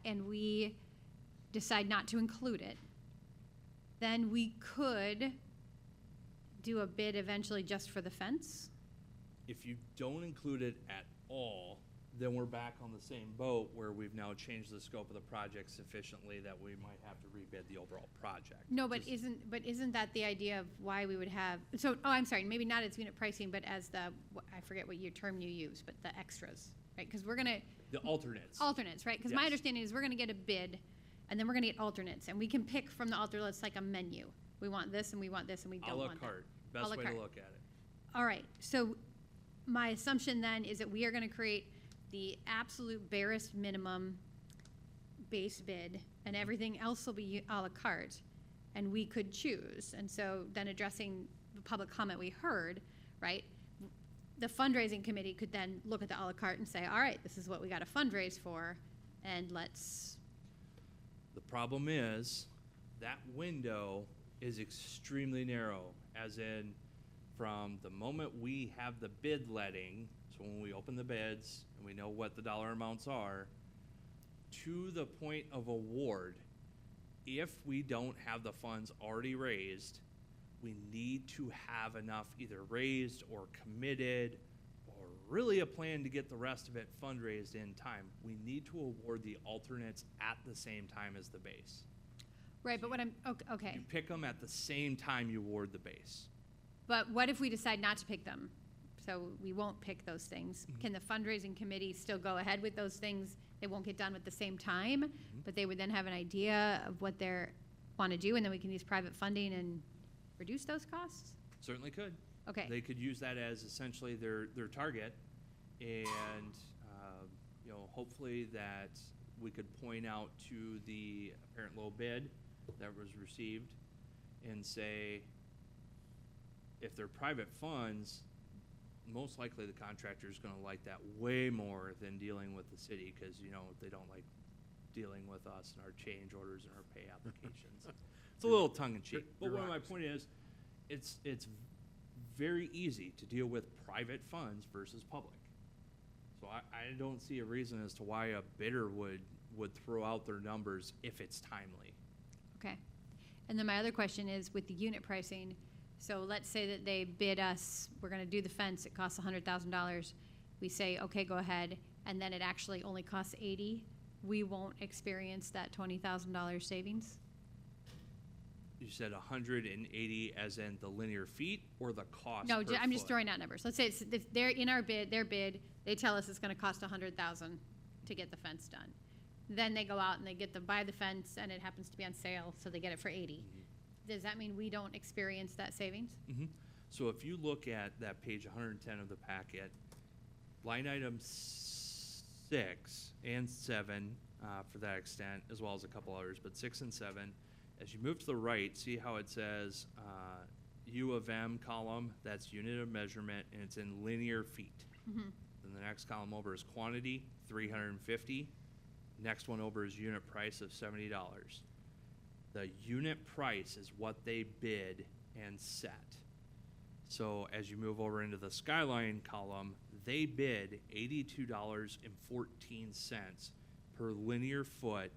and we decide not to include it, then we could do a bid eventually just for the fence? If you don't include it at all, then we're back on the same boat where we've now changed the scope of the project sufficiently that we might have to rebid the overall project. No, but Just- isn't that the idea of why we would have, so, I'm sorry, maybe not as unit pricing, but as I forget what term you use, but the extras, right? Because we're gonna, The alternates. alternates, right? Because my Yes. understanding is we're gonna get a bid, and then we're gonna get alternates, and we can pick from the alternates like a menu. We want this, and we want this, and we A don't la want that. carte, A best la way to carte. look at it. All right, so my assumption then is that we are gonna create the absolute barest minimum base bid, and everything else will be a la carte, and we could choose. And so then addressing the public comment we heard, right? the fundraising committee could then look at the à la carte and say, all right, this is what we got to fundraise for, and let's, The problem is, that window is extremely narrow, as in, from the moment we have the bid letting, so when we open the bids, and we know what the dollar amounts are, to the point of award, if we don't have the funds already raised, we need to have enough either raised or committed, or really a plan to get the rest of it fundraised in time. We need to award the alternates at the same time as the base. right, but what I'm, okay. You pick them at the same time you award the base. But what if we decide not to pick them? So we won't pick those things. Can the fundraising committee still go ahead with those things? They won't get done at the same time, but they would then have an idea of what they want to do, and then we can use private funding and reduce those costs? Certainly could. Okay. They could use that as essentially their target, and, hopefully that we could point out to the apparent low bid that was received and say, if they're private funds, most likely the contractor is gonna like that way more than dealing with the city, because, they don't like dealing with us and our change orders and our pay applications. It's a little tongue-in-cheek, but what my point is, it's very easy to deal with private funds versus public. So I don't see a reason as to why a bidder would throw out their numbers if it's timely. Okay. And then my other question is with the unit pricing. So let's say that they bid us, we're gonna do the fence, it costs $100,000. We say, okay, go ahead, and then it actually only costs 80. We won't experience that $20,000 savings? You said 180 as in the linear feet or the cost No, per I'm just foot? throwing out numbers. Let's say if they're in our bid, their bid, they tell us it's gonna cost $100,000 to get the fence done. Then they go out and they buy the fence, and it happens to be on sale, so they get it for 80. Does that mean we don't experience that savings? So if you look at that page 110 of the packet, line item 6 and 7, for that extent, as well as a couple others, but 6 and 7, as you move to the right, see how it says U of M column, that's unit of measurement, and it's in linear feet. Then the next column over is quantity, 350. Next one over is unit price of $70. The unit price is what they bid and set. So as you move over into the skyline column, they bid $82.14 per linear foot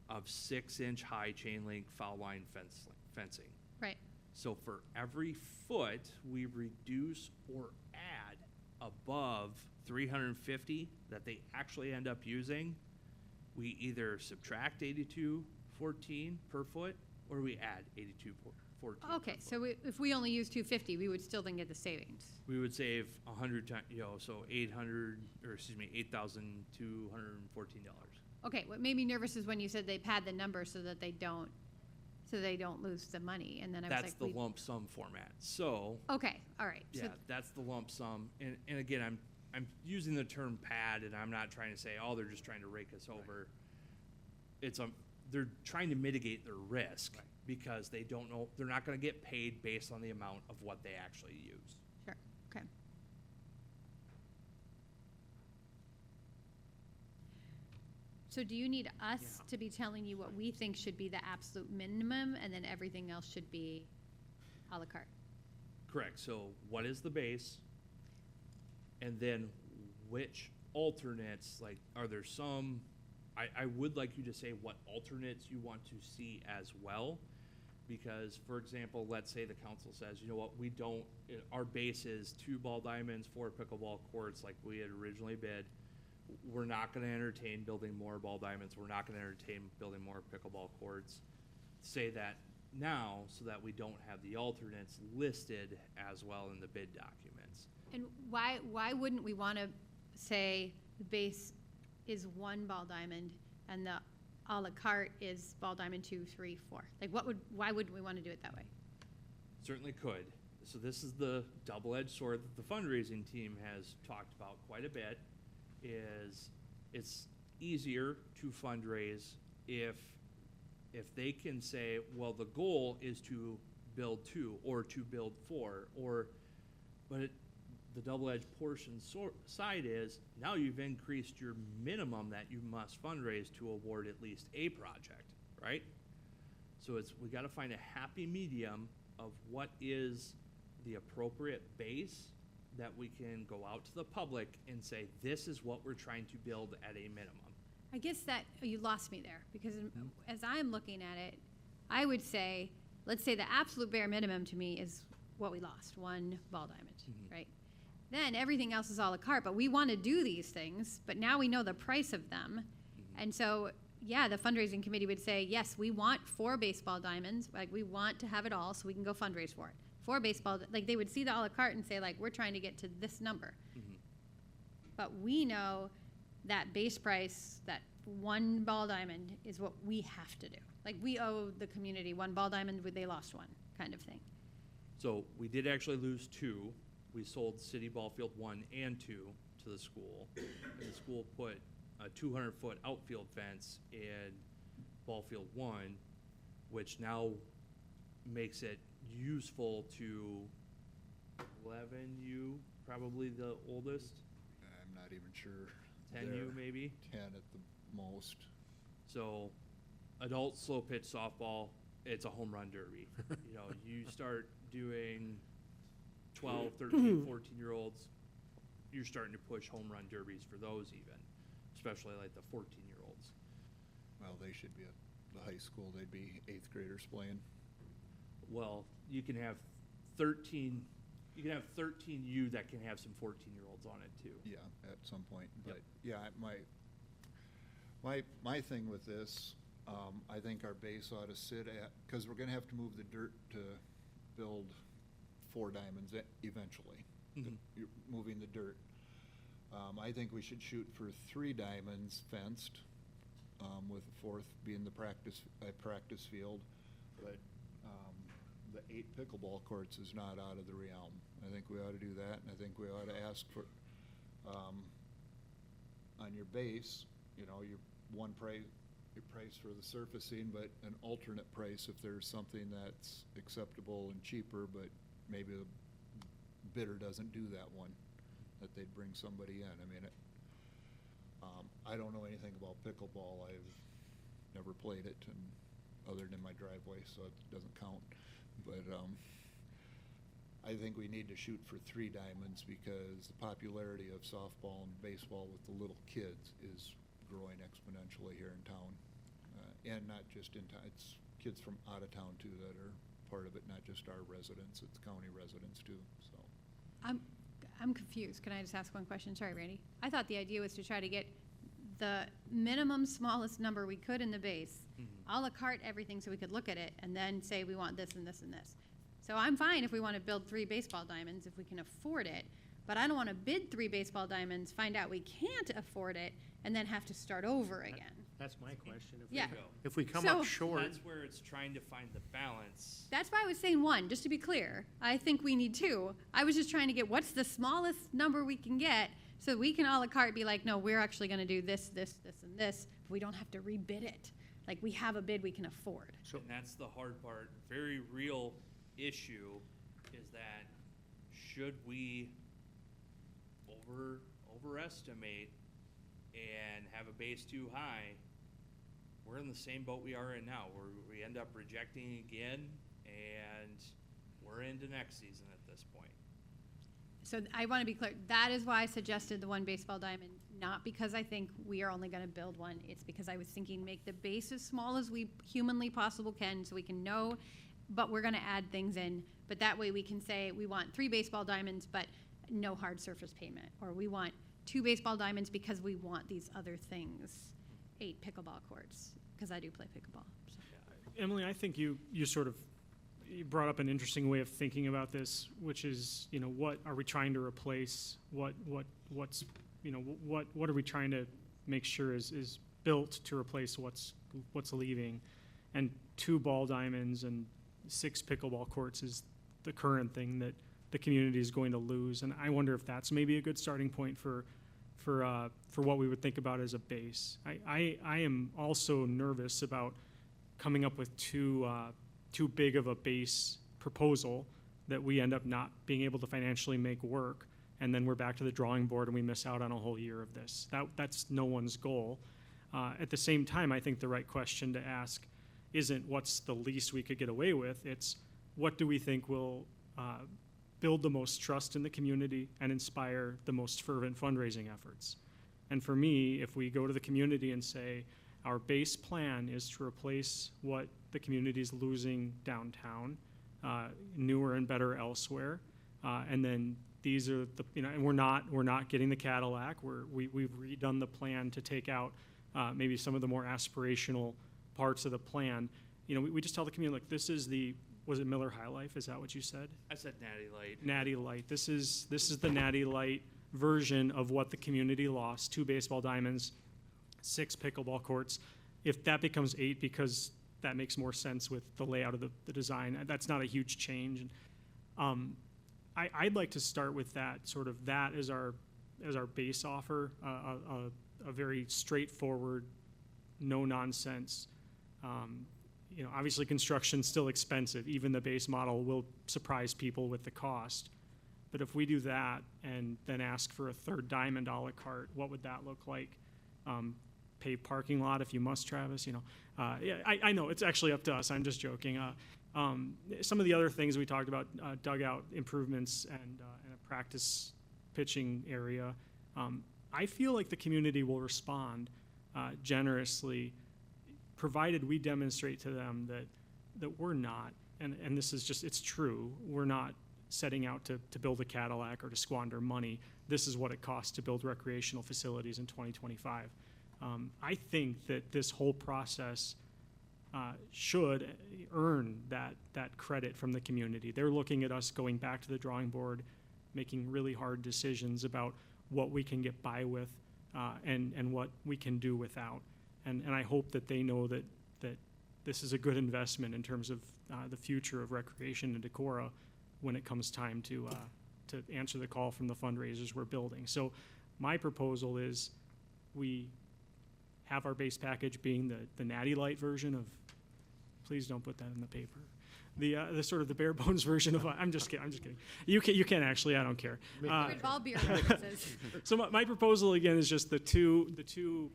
of 6-inch high chain link foul line fencing. Right. So for every foot we reduce or add above 350 that they actually end up using, we either subtract 82.14 per foot, or we add 82.14. Okay, so if we only use 250, we would still then get the savings. We would save 100 times, so $8,214. Okay, what made me nervous is when you said they pad the number so that they don't lose the money, and then I was like, That's the lump sum format. So okay, all right. yeah, that's the lump sum. And again, I'm using the term pad, and I'm not trying to say, oh, they're just trying to rake us over. It's they're trying to mitigate their risk because they don't know, they're not going to get paid based on the amount of what they actually use. Sure, okay. So do you need us to be telling you what we think should be the absolute minimum, and then everything else should be à la carte? Correct. So what is the base? And then which alternates, like, are there some, I would like you to say what alternates you want to see as well. Because, for example, let's say the council says, you know what, our base is 2 ball diamonds, 4 pickleball courts like we had originally bid. We're not gonna entertain building more ball diamonds. We're not gonna entertain building more pickleball courts. Say that now so that we don't have the alternates listed as well in the bid documents. And why wouldn't we want to say the base is 1 ball diamond and the à la carte is ball diamond 2, 3, 4? Like why wouldn't we want to do it that way? Certainly could. So this is the double-edged sword that the fundraising team has talked about quite a bit, is it's easier to fundraise if they can say, well, the goal is to build 2 or to build 4, but the double-edged side is, now you've increased your minimum that you must fundraise to award at least a project, right? So we gotta find a happy medium of what is the appropriate base that we can go out to the public and say, this is what we're trying to build at a minimum. I guess that, you lost me there, because as I'm looking at it, I would say, let's say the absolute bare minimum to me is what we lost, one ball diamond, right? Then everything else is a la carte, but we want to do these things, but now we know the price of them. And so, yeah, the fundraising committee would say, yes, we want 4 baseball diamonds, like we want to have it all so we can go fundraise for it. 4 baseball, like they would see the a la carte and say, like, we're trying to get to this number. But we know that base price, that 1 ball diamond is what we have to do. Like, we owe the community 1 ball diamond, they lost 1 kind of thing. So we did actually lose 2. We sold City Ball Field 1 and 2 to the school. And the school put a 200-foot outfield fence in Ball Field 1, which now makes it useful to 11U, probably the oldest. I'm not even sure. 10U They're maybe. 10 at the most. So adult slow pitch softball, it's a home run derby. You know, you start doing 12, 13, 14-year-olds, you're starting to push home run derbies for those even, especially like the 14-year-olds. Well, they should be at the high school. They'd be 8th graders playing. Well, you can have 13 U that can have some 14-year-olds on it too. Yeah, at some point. Yep. But yeah, my thing with this, I think our base ought to sit at, because we're gonna have to move the dirt to build 4 diamonds eventually. You're moving the dirt. I think we should shoot for 3 diamonds fenced, with the 4th being the practice field. But the 8 pickleball courts is not out of the realm. I think we ought to do that, and I think we ought to ask for, on your base, you know, your price for the surfacing, but an alternate price if there's something that's acceptable and cheaper, but maybe the bidder doesn't do that one, that they'd bring somebody in. I mean, I don't know anything about pickleball. I've never played it, and other than my driveway, so it doesn't count. But I think we need to shoot for 3 diamonds, because the popularity of softball and baseball with the little kids is growing exponentially here in town. And not just in town, it's kids from out of town too that are part of it, not just our residents, it's county residents too, so. I'm confused. Can I just ask one question? Sorry, Randy. I thought the idea was to try to get the minimum smallest number we could in the base, a la carte everything so we could look at it and then say we want this and this and this. So I'm fine if we want to build 3 baseball diamonds if we can afford it, but I don't want to bid 3 baseball diamonds, find out we can't afford it, and then have to start over again. That's my question. Yeah. If we come So- up short, That's where it's trying to find the balance. That's why I was saying 1, just to be clear. I think we need 2. I was just trying to get what's the smallest number we can get so we can a la carte be like, no, we're actually going to do this, this, this, and this. But we don't have to rebid it. Like, we have a bid we can afford. And that's the hard part. Very real issue is that should we overestimate and have a base too high, we're in the same boat we are in now, where we end up rejecting again, and we're into next season at this point. So I want to be clear. That is why I suggested the 1 baseball diamond, not because I think we are only going to build 1. It's because I was thinking make the base as small as we humanly possible can so we can know, but we're going to add things in. But that way we can say we want 3 baseball diamonds, but no hard surface pavement. Or we want 2 baseball diamonds because we want these other things. 8 pickleball courts, because I do play pickleball. So. Emily, I think you brought up an interesting way of thinking about this, which is, you know, what are we trying to replace? What are we trying to make sure is built to replace what's leaving? And 2 ball diamonds and 6 pickleball courts is the current thing that the community is going to lose. And I wonder if that's maybe a good starting point for what we would think about as a base. I am also nervous about coming up with too big of a base proposal that we end up not being able to financially make work and then we're back to the drawing board and we miss out on a whole year of this. That's no one's goal. At the same time, I think the right question to ask isn't what's the least we could get away with, it's what do we think will build the most trust in the community and inspire the most fervent fundraising efforts. And for me, if we go to the community and say, our base plan is to replace what the community is losing downtown, newer and better elsewhere, and then these are the, and we're not getting the Cadillac. We've redone the plan to take out maybe some of the more aspirational parts of the plan. We just tell the community, like, this is was it Miller High Life? Is that what you said? I said Natty Light. Natty Light. This is the Natty Light version of what the community lost: 2 baseball diamonds, 6 pickleball courts. If that becomes 8 because that makes more sense with the layout of the design, that's not a huge change. I'd like to start with that, sort of that as our base offer, a very straightforward, no nonsense. Obviously construction's still expensive. Even the base model will surprise people with the cost. But if we do that and then ask for a 3rd diamond a la carte, what would that look like? Paved parking lot if you must, Travis. I know it's actually up to us. I'm just joking. Some of the other things we talked about, dugout improvements and a practice pitching area. I feel like the community will respond generously, provided we demonstrate to them that we're not, and this is just, it's true, we're not setting out to build a Cadillac or to squander money. This is what it costs to build recreational facilities in 2025. I think that this whole process should earn that credit from the community. They're looking at us going back to the drawing board, making really hard decisions about what we can get by with and what we can do without. And I hope that they know that this is a good investment in terms of the future of recreation in Decorah when it comes time to answer the call from the fundraisers we're building. So my proposal is we have our base package being the Natty Light version of, please don't put that in the paper. The sort of the bare bones version of, I'm just kidding. You can actually, I don't care. Ball beer references. So my proposal again is just the two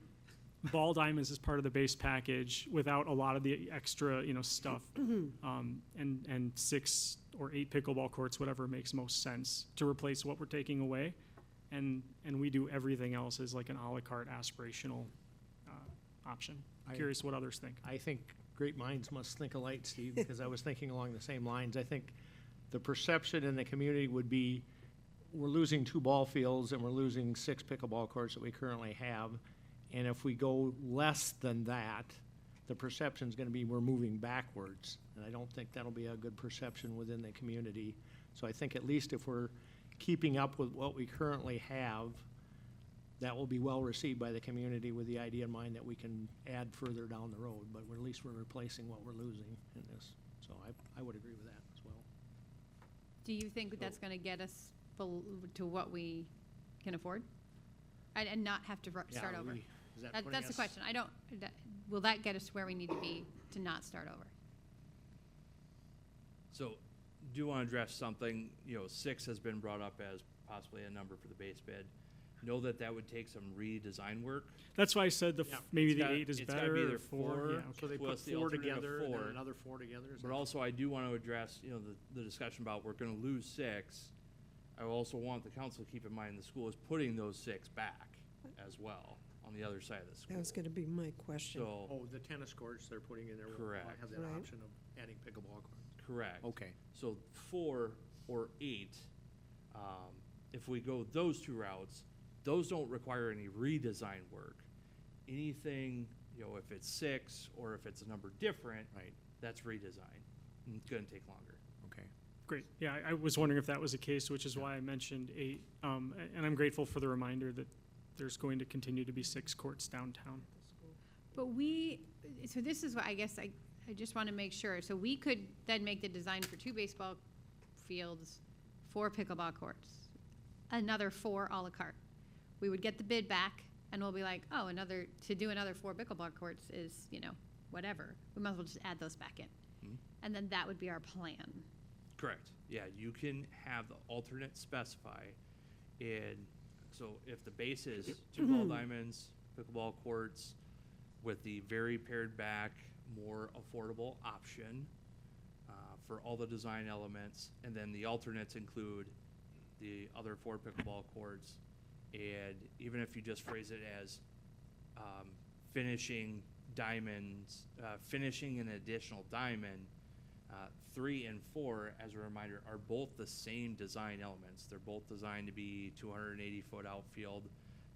ball diamonds as part of the base package without a lot of the extra, stuff, and 6 or 8 pickleball courts, whatever makes most sense to replace what we're taking away, and we do everything else as like an a la carte aspirational option. Curious what others think. I think great minds must think alike, Steve, because I was thinking along the same lines. I think the perception in the community would be we're losing 2 ball fields and we're losing 6 pickleball courts that we currently have. And if we go less than that, the perception is going to be we're moving backwards. And I don't think that'll be a good perception within the community. So I think at least if we're keeping up with what we currently have, that will be well received by the community with the idea in mind that we can add further down the road. But at least we're replacing what we're losing in this. So I would agree with that as well. Do you think that's going to get us to what we can afford? And not have to start over? That's the question. Will that get us where we need to be to not start over? So, do you want to address something? 6 has been brought up as possibly a number for the base bid. Know that would take some redesign work. That's why I said maybe the 8 is it's better. Gotta be either or 4. Yeah. So they put 4 together and then another 4 together. But also, I do want to address, the discussion about we're going to lose 6. I also want the council to keep in mind the school is putting those 6 back as well on the other side of the school. That was going to be my question. So, the tennis courts they're putting in there will correct. have that option of adding pickleball courts. Correct. Okay. So 4 or 8, if we go those 2 routes, those don't require any redesign work. Anything, if it's 6 or if it's a number different, that's redesign. And it's going to take longer. Okay. Great. Yeah, I was wondering if that was the case, which is why I mentioned 8. And I'm grateful for the reminder that there's going to continue to be 6 courts downtown. But so this is what I guess I just want to make sure. So we could then make the design for 2 baseball fields, 4 pickleball courts, another 4 a la carte. We would get the bid back, and we'll be like, oh, to do another 4 pickleball courts is, whatever. We might as well just add those back in. Mm-hmm. And then that would be our plan. Correct. Yeah, you can have the alternate specify And so if the base is 2 ball diamonds, pickleball courts, with the very pared back, more affordable option for all the design elements, and then the alternates include the other 4 pickleball courts, and even if you just phrase it as finishing diamonds, finishing an additional diamond, 3 and 4, as a reminder, are both the same design elements. They're both designed to be 280-foot outfield.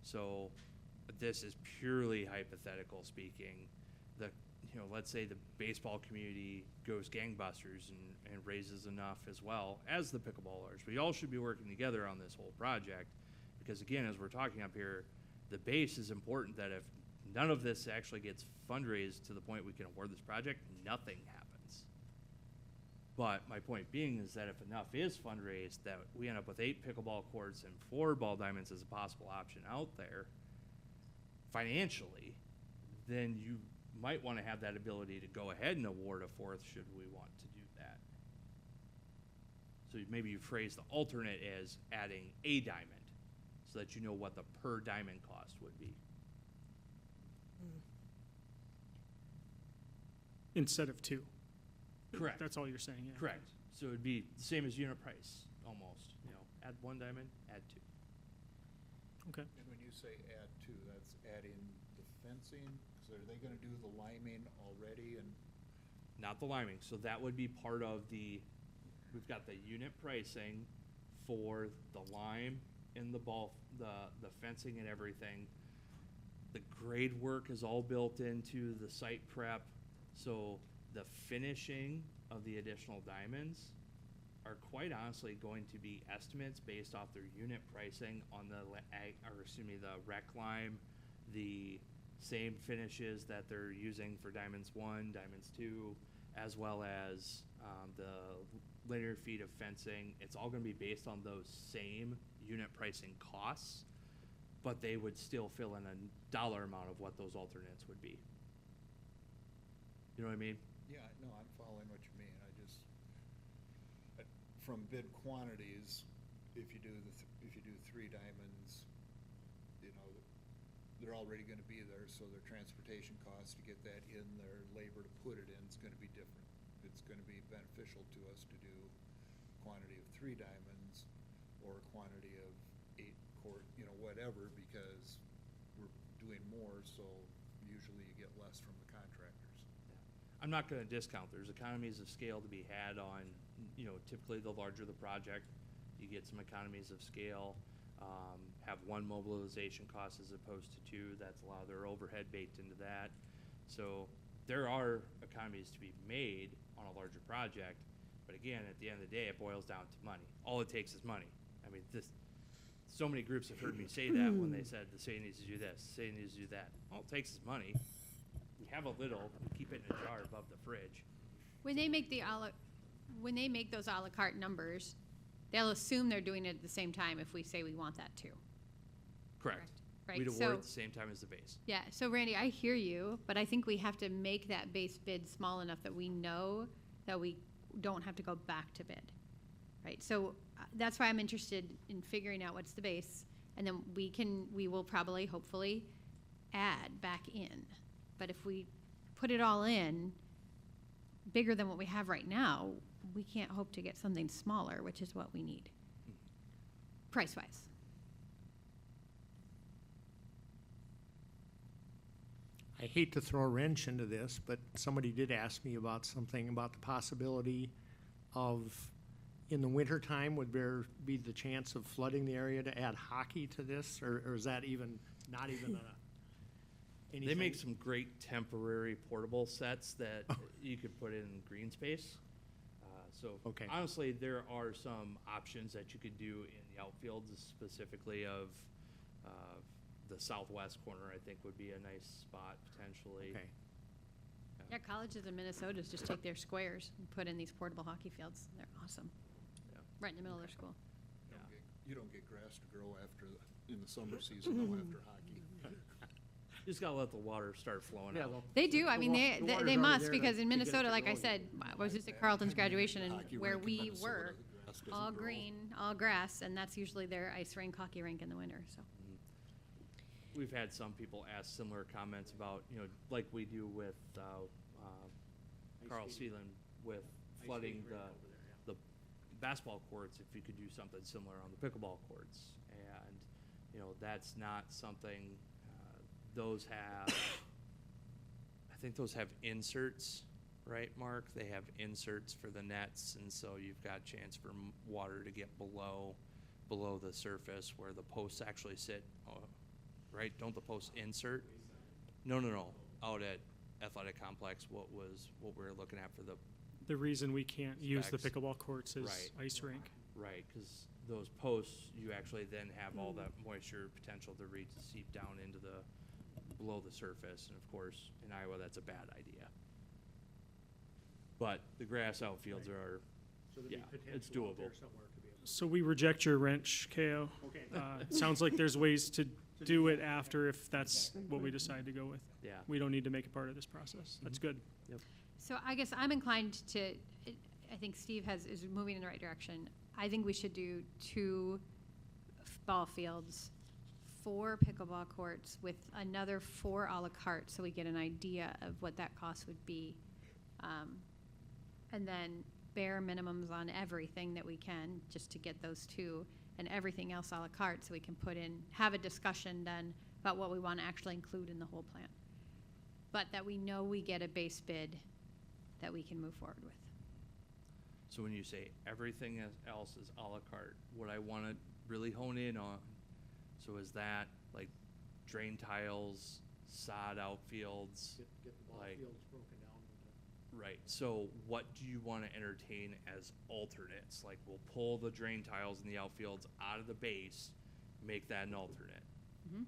So this is purely hypothetical speaking. Let's say the baseball community goes gangbusters and raises enough as well as the pickleballers. We all should be working together on this whole project because, again, as we're talking up here, the base is important that if none of this actually gets fundraised to the point we can award this project, nothing happens. But my point being is that if enough is fundraised, that we end up with 8 pickleball courts and 4 ball diamonds as a possible option out there financially, then you might want to have that ability to go ahead and award a 4th should we want to do that. So maybe you phrase the alternate as adding a diamond so that you know what the per diamond cost would be. Instead of 2. Correct. That's all you're saying, yeah. Correct. So it'd be the same as unit price, almost. Add 1 diamond, add 2. Okay. And when you say add 2, that's adding the fencing? Because are they gonna do the liming already and? Not the liming. So that would be part of we've got the unit pricing for the lime and the ball, the fencing and everything. The grade work is all built into the site prep. So the finishing of the additional diamonds are quite honestly going to be estimates based off their unit pricing on the rec lime, the same finishes that they're using for diamonds 1, diamonds 2, as well as the linear feet of fencing. It's all going to be based on those same unit pricing costs, but they would still fill in a dollar amount of what those alternates would be. You know what I mean? Yeah, no, I'm following what you mean. From bid quantities, if you do 3 diamonds, they're already gonna be there, so their transportation costs to get that in, their labor to put it in is gonna be different. It's gonna be beneficial to us to do quantity of 3 diamonds or a quantity of 8 quart, whatever, because we're doing more, so usually you get less from the contractors. I'm not going to discount. There's economies of scale to be had on, typically the larger the project, you get some economies of scale. Have 1 mobilization cost as opposed to 2. That's a lot of their overhead baked into that. So there are economies to be made on a larger project. But again, at the end of the day, it boils down to money. All it takes is money. I mean, so many groups have heard me say that when they said the city needs to do this, the city needs to do that. All it takes is money. We have a little, we keep it in a jar above the fridge. When they make those a la carte numbers, they'll assume they're doing it at the same time if we say we want that too. Correct. Right. We'd award So, at the same time as the base. yeah, so Randy, I hear you, but I think we have to make that base bid small enough that we know that we don't have to go back to bid. Right, so that's why I'm interested in figuring out what's the base, and then we will probably, hopefully, add back in. But if we put it all in, bigger than what we have right now, we can't hope to get something smaller, which is what we need, price-wise. I hate to throw a wrench into this, but somebody did ask me about something about the possibility of, in the wintertime, would there be the chance of flooding the area to add hockey to this, or is that not even anything? They make some great temporary portable sets that you could put in green space. Okay. Honestly, there are some options that you could do in the outfields, specifically of the southwest corner, I think would be a nice spot potentially. Okay. Yeah, colleges in Minnesota just take their squares and put in these portable hockey fields. They're awesome. Yeah. Right in the middle of their school. You don't get grass to grow in the summer season, though, after hockey. You just gotta let the water start flowing out. They do. I mean, the water's they already must, there because to in get it Minnesota, to like I grow. said, I was just at Carleton's graduation, and Hockey where rink in we Minnesota, were, the grass doesn't all grow. green, all grass, and that's usually their ice rink, hockey rink in the winter, so. We've had some people ask similar comments about, like we do with Carl Seelan with flooding the basketball courts, if you could do something similar on the pickleball courts. And, that's not something, those have, I think those have inserts, right, Mark? They have inserts for the nets, and so you've got chance for water to get below the surface where the posts actually sit, right? Don't the posts insert? No. Out at Athletic Complex, what we were looking at for The reason we can't use the Specs. pickleball courts is Right. ice rink. right, because those posts, you actually then have all that moisture potential to seep down into below the surface, and of course, in Iowa, that's a bad idea. But the grass outfields are, yeah, it's doable. So we reject your wrench, KO. Okay. It sounds like there's ways to do it after if that's what we decide to go with. Yeah. We don't need to make it part of this process. That's good. So I guess I'm inclined to, I think Steve is moving in the right direction. I think we should do 2 ball fields, 4 pickleball courts with another 4 a la carte, so we get an idea of what that cost would be. And then bare minimums on everything that we can, just to get those 2, and everything else a la carte, so we can have a discussion then about what we want to actually include in the whole plan. But that we know we get a base bid that we can move forward with. So when you say everything else is a la carte, what I want to really hone in on, so is that like drain tiles, sod outfields? Get the ball like- fields broken down. Right, so what do you want to entertain as alternates? Like, we'll pull the drain tiles in the outfields out of the base, make that an alternate. Mhm.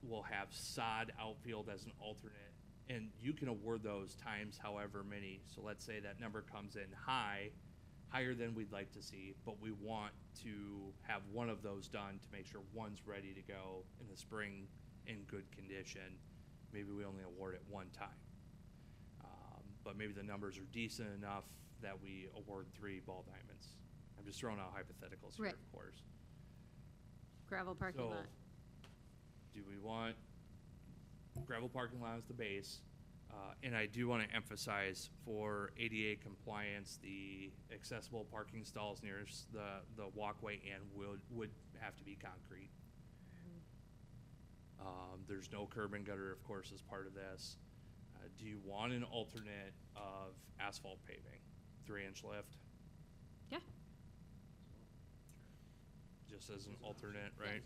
We'll have sod outfield as an alternate, and you can award those times however many. So let's say that number comes in higher than we'd like to see, but we want to have one of those done to make sure one's ready to go in the spring in good condition. Maybe we only award it one time. But maybe the numbers are decent enough that we award 3 ball diamonds. I'm just throwing out hypotheticals here, Right. of course. Gravel parking So, lot. do we want gravel parking lot as the base? And I do want to emphasize for ADA compliance, the accessible parking stalls nearest the walkway and would have to be concrete. There's no curb and gutter, of course, as part of this. Do you want an alternate of asphalt paving, 3-inch lift? Yeah. Just as an alternate, right?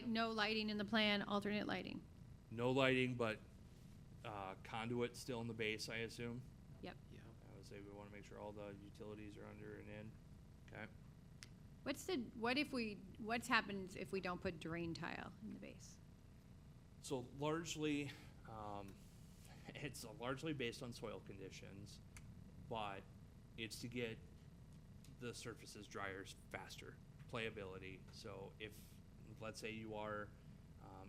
No lighting in the plan, alternate lighting. No lighting, but conduit still in the base, I assume? Yep. I would say we want to make sure all the utilities are under and in. Okay. What happens if we don't put drain tile in the base? So largely, it's largely based on soil conditions, but it's to get the surfaces drier faster, playability. So if, let's say you are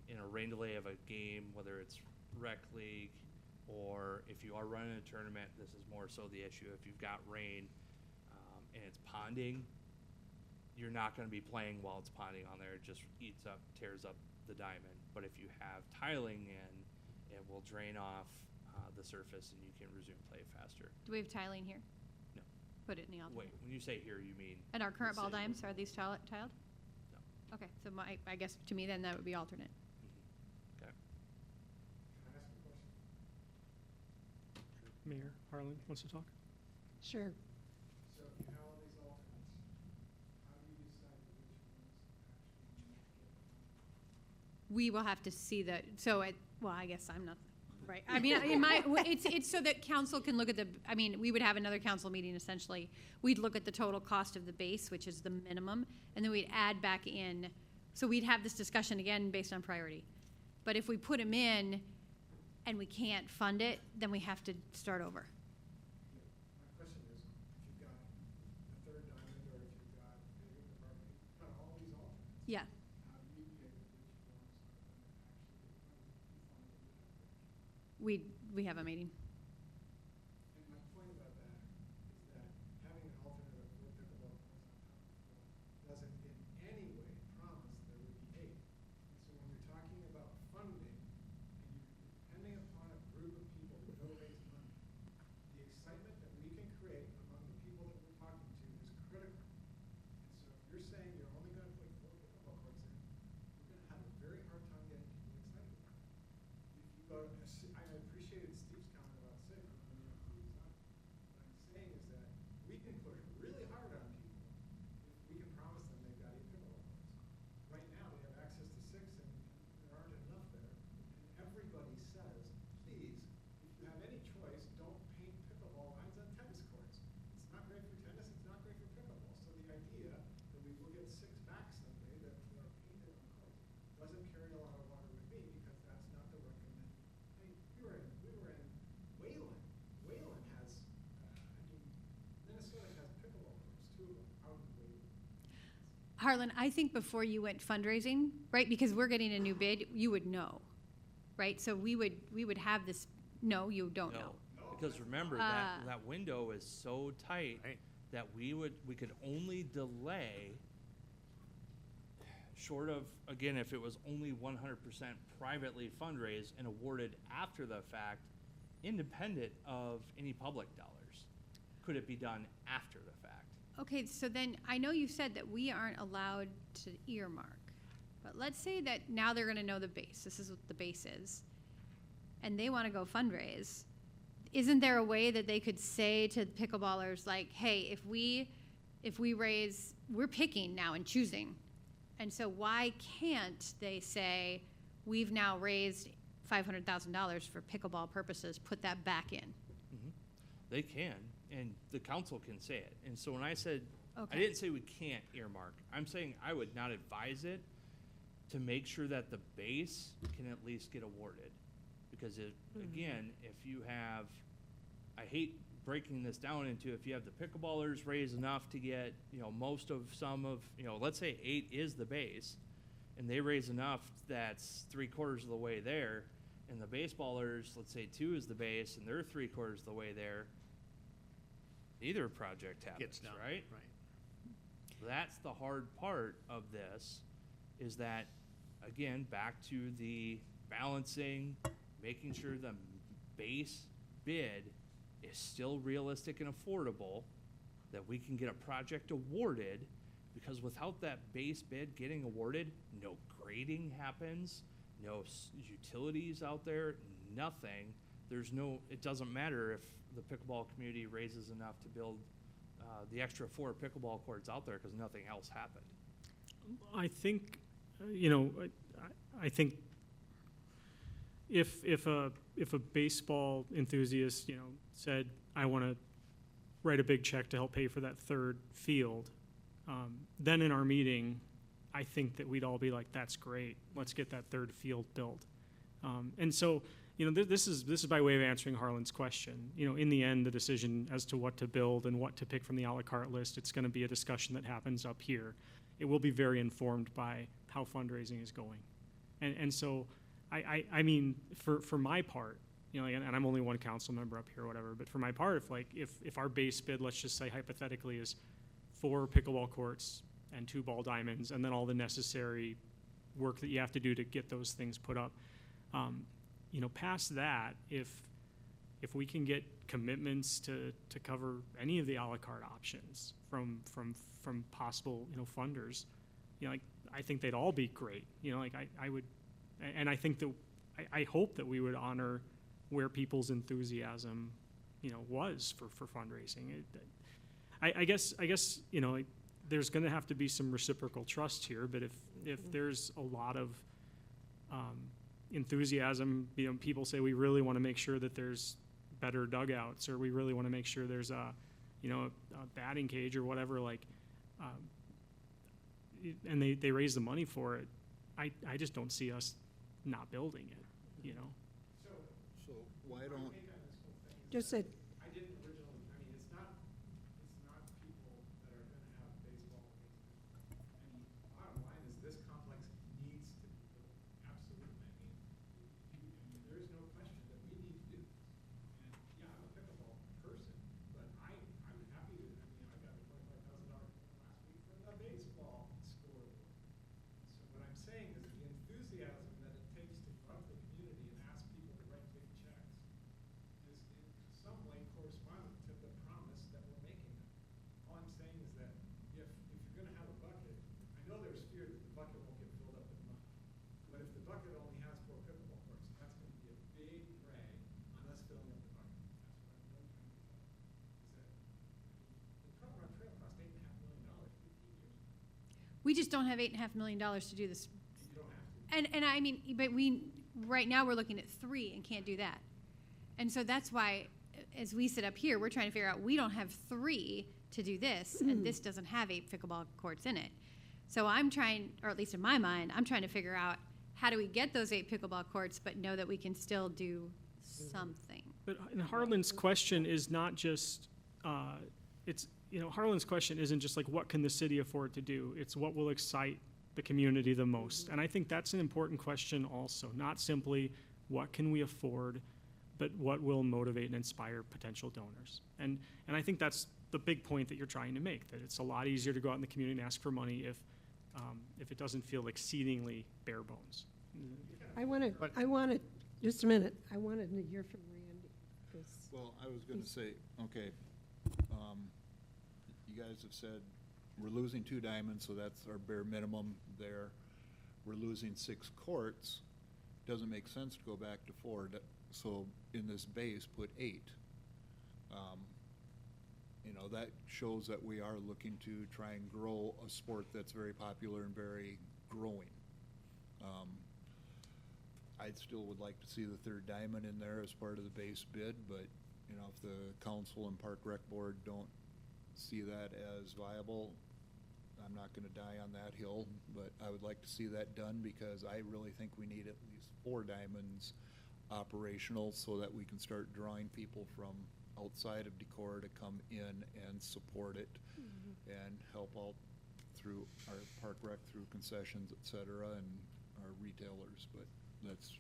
in a rain delay of a game, whether it's rec league or if you are running a tournament, this is more so the issue. If you've got rain and it's ponding, you're not going to be playing while it's ponding on there. It just tears up the diamond. But if you have tiling in, it will drain off the surface and you can resume play faster. Do we have tiling here? No. Put it in the alternate. Wait, when you say here, you mean? And our current the ball city. dimes, are these tiled? No. Okay, so I guess to me then that would be alternate. Okay. Mayor Harlan wants to talk. Sure. So if you have all these alternates, how do you decide which ones actually make it? We will have to see I guess I'm not, right. I mean, it's so that council can look at we would have another council meeting essentially. We'd look at the total cost of the base, which is the minimum, and then we'd add back in, so we'd have this discussion again based on priority. But if we put them in and we can't fund it, then we have to start over. My question is, if you've got a third diamond or if you've got paving department, kind of all these alternates. Yeah. How do you pick which ones are going to actually get funded? We have a meeting. And my point about that is that having an alternate of 4 pickleball Harlan, I think before you went fundraising, right, because we're getting a new bid, you would know, right? So we would have this, no, you don't know. Because remember, that window is so tight that we could only delay, short of, again, if it was only 100% privately fundraised and awarded after the fact, independent of any public dollars. Could it be done after the fact? Okay, so then, I know you said that we aren't allowed to earmark, but let's say that now they're gonna know the base, this is what the base is, and they wanna go fundraise. Isn't there a way that they could say to pickleballers, like, hey, if we raise, we're picking now and choosing, and so why can't they say, we've now raised $500,000 for pickleball purposes, put that back in? They can, and the council can say it. And so when I said, Okay. I didn't say we can't earmark. I'm saying I would not advise it to make sure that the base can at least get awarded. Because again, if you have, I hate breaking this down into, if you have the pickleballers raise enough to get, most of some of, let's say 8 is the base, and they raise enough that's 3/4 of the way there, and the baseballers, let's say 2 is the base, and they're 3/4 of the way there, neither project happens, right? That's the hard part of this, is that, again, back to the balancing, making sure the base bid is still realistic and affordable, that we can get a project awarded, because without that base bid getting awarded, no grading happens, no utilities out there, nothing. It doesn't matter if the pickleball community raises enough to build the extra 4 pickleball courts out there, because nothing else happened. I think, I think if a baseball enthusiast, said, I want to write a big check to help pay for that 3rd field, then in our meeting, I think that we'd all be like, that's great, let's get that 3rd field built. And so, this is by way of answering Harlan's question. In the end, the decision as to what to build and what to pick from the a la carte list, it's going to be a discussion that happens up here. It will be very informed by how fundraising is going. And so, I mean, for my part, and I'm only one council member up here or whatever, but for my part, if our base bid, let's just say hypothetically, is 4 pickleball courts and 2 ball diamonds, and then all the necessary work that you have to do to get those things put up, past that, if we can get commitments to cover any of the a la carte options from possible, funders, I think they'd all be great. I would, and I think that, I hope that we would honor where people's enthusiasm, was for fundraising. I guess, there's gonna have to be some reciprocal trust here, but if there's a lot of, enthusiasm, people say we really want to make sure that there's better dugouts, or we really want to make sure there's a batting cage or whatever, and they raise the money for it. I just don't see us not building it, So why don't, Just said, I didn't originally, it's not people that are gonna have baseball. Bottom line is, this complex needs to be built, absolutely. There is no question that we need to do this. And, yeah, I'm a pickleball person, but I'm happy to, I got a $25,000 last week from the baseball scoreboard. So what I'm saying is, the enthusiasm that it takes to go out to the community and ask people to write big checks is in some way correspondent to the promise that we're making them. All I'm saying is that if you're gonna have a bucket, I know there's fear that the bucket won't get filled up with money. But if the bucket only has 4 pickleball courts, that's gonna be a big drag on us filling up the bucket. That's what I'm really trying to tell you. Is that, the Front Run Trail cost $8.5 million 15 years ago. We just don't have $8.5 million to do this. You don't have to. And I mean, but right now, we're looking at 3 and can't do that. And so that's why, as we sit up here, we're trying to figure out, we don't have 3 to do this, and this doesn't have 8 pickleball courts in it. So I'm trying, or at least in my mind, I'm trying to figure out, how do we get those 8 pickleball courts, but know that we can still do something? But Harlan's question is not just, you know, Harlan's question isn't just like, what can the city afford to do? It's what will excite the community the most. And I think that's an important question also, not simply what can we afford, but what will motivate and inspire potential donors. And I think that's the big point that you're trying to make, that it's a lot easier to go out in the community and ask for money if it doesn't feel exceedingly bare bones. I want to, just a minute, I wanted to hear from Randy. 'Cause Well, I was gonna say, okay, you guys have said we're losing 2 diamonds, so that's our bare minimum there. We're losing 6 courts. Doesn't make sense to go back to 4. So in this base, put 8. You know, that shows that we are looking to try and grow a sport that's very popular and very growing. I still would like to see the 3rd diamond in there as part of the base bid, but, you know, if the council and Park Rec Board don't see that as viable, I'm not gonna die on that hill, but I would like to see that done because I really think we need at least 4 diamonds operational so that we can start drawing people from outside of Decorah to come in and support it and help out through our Park Rec, through concessions, et cetera, and our retailers, but that's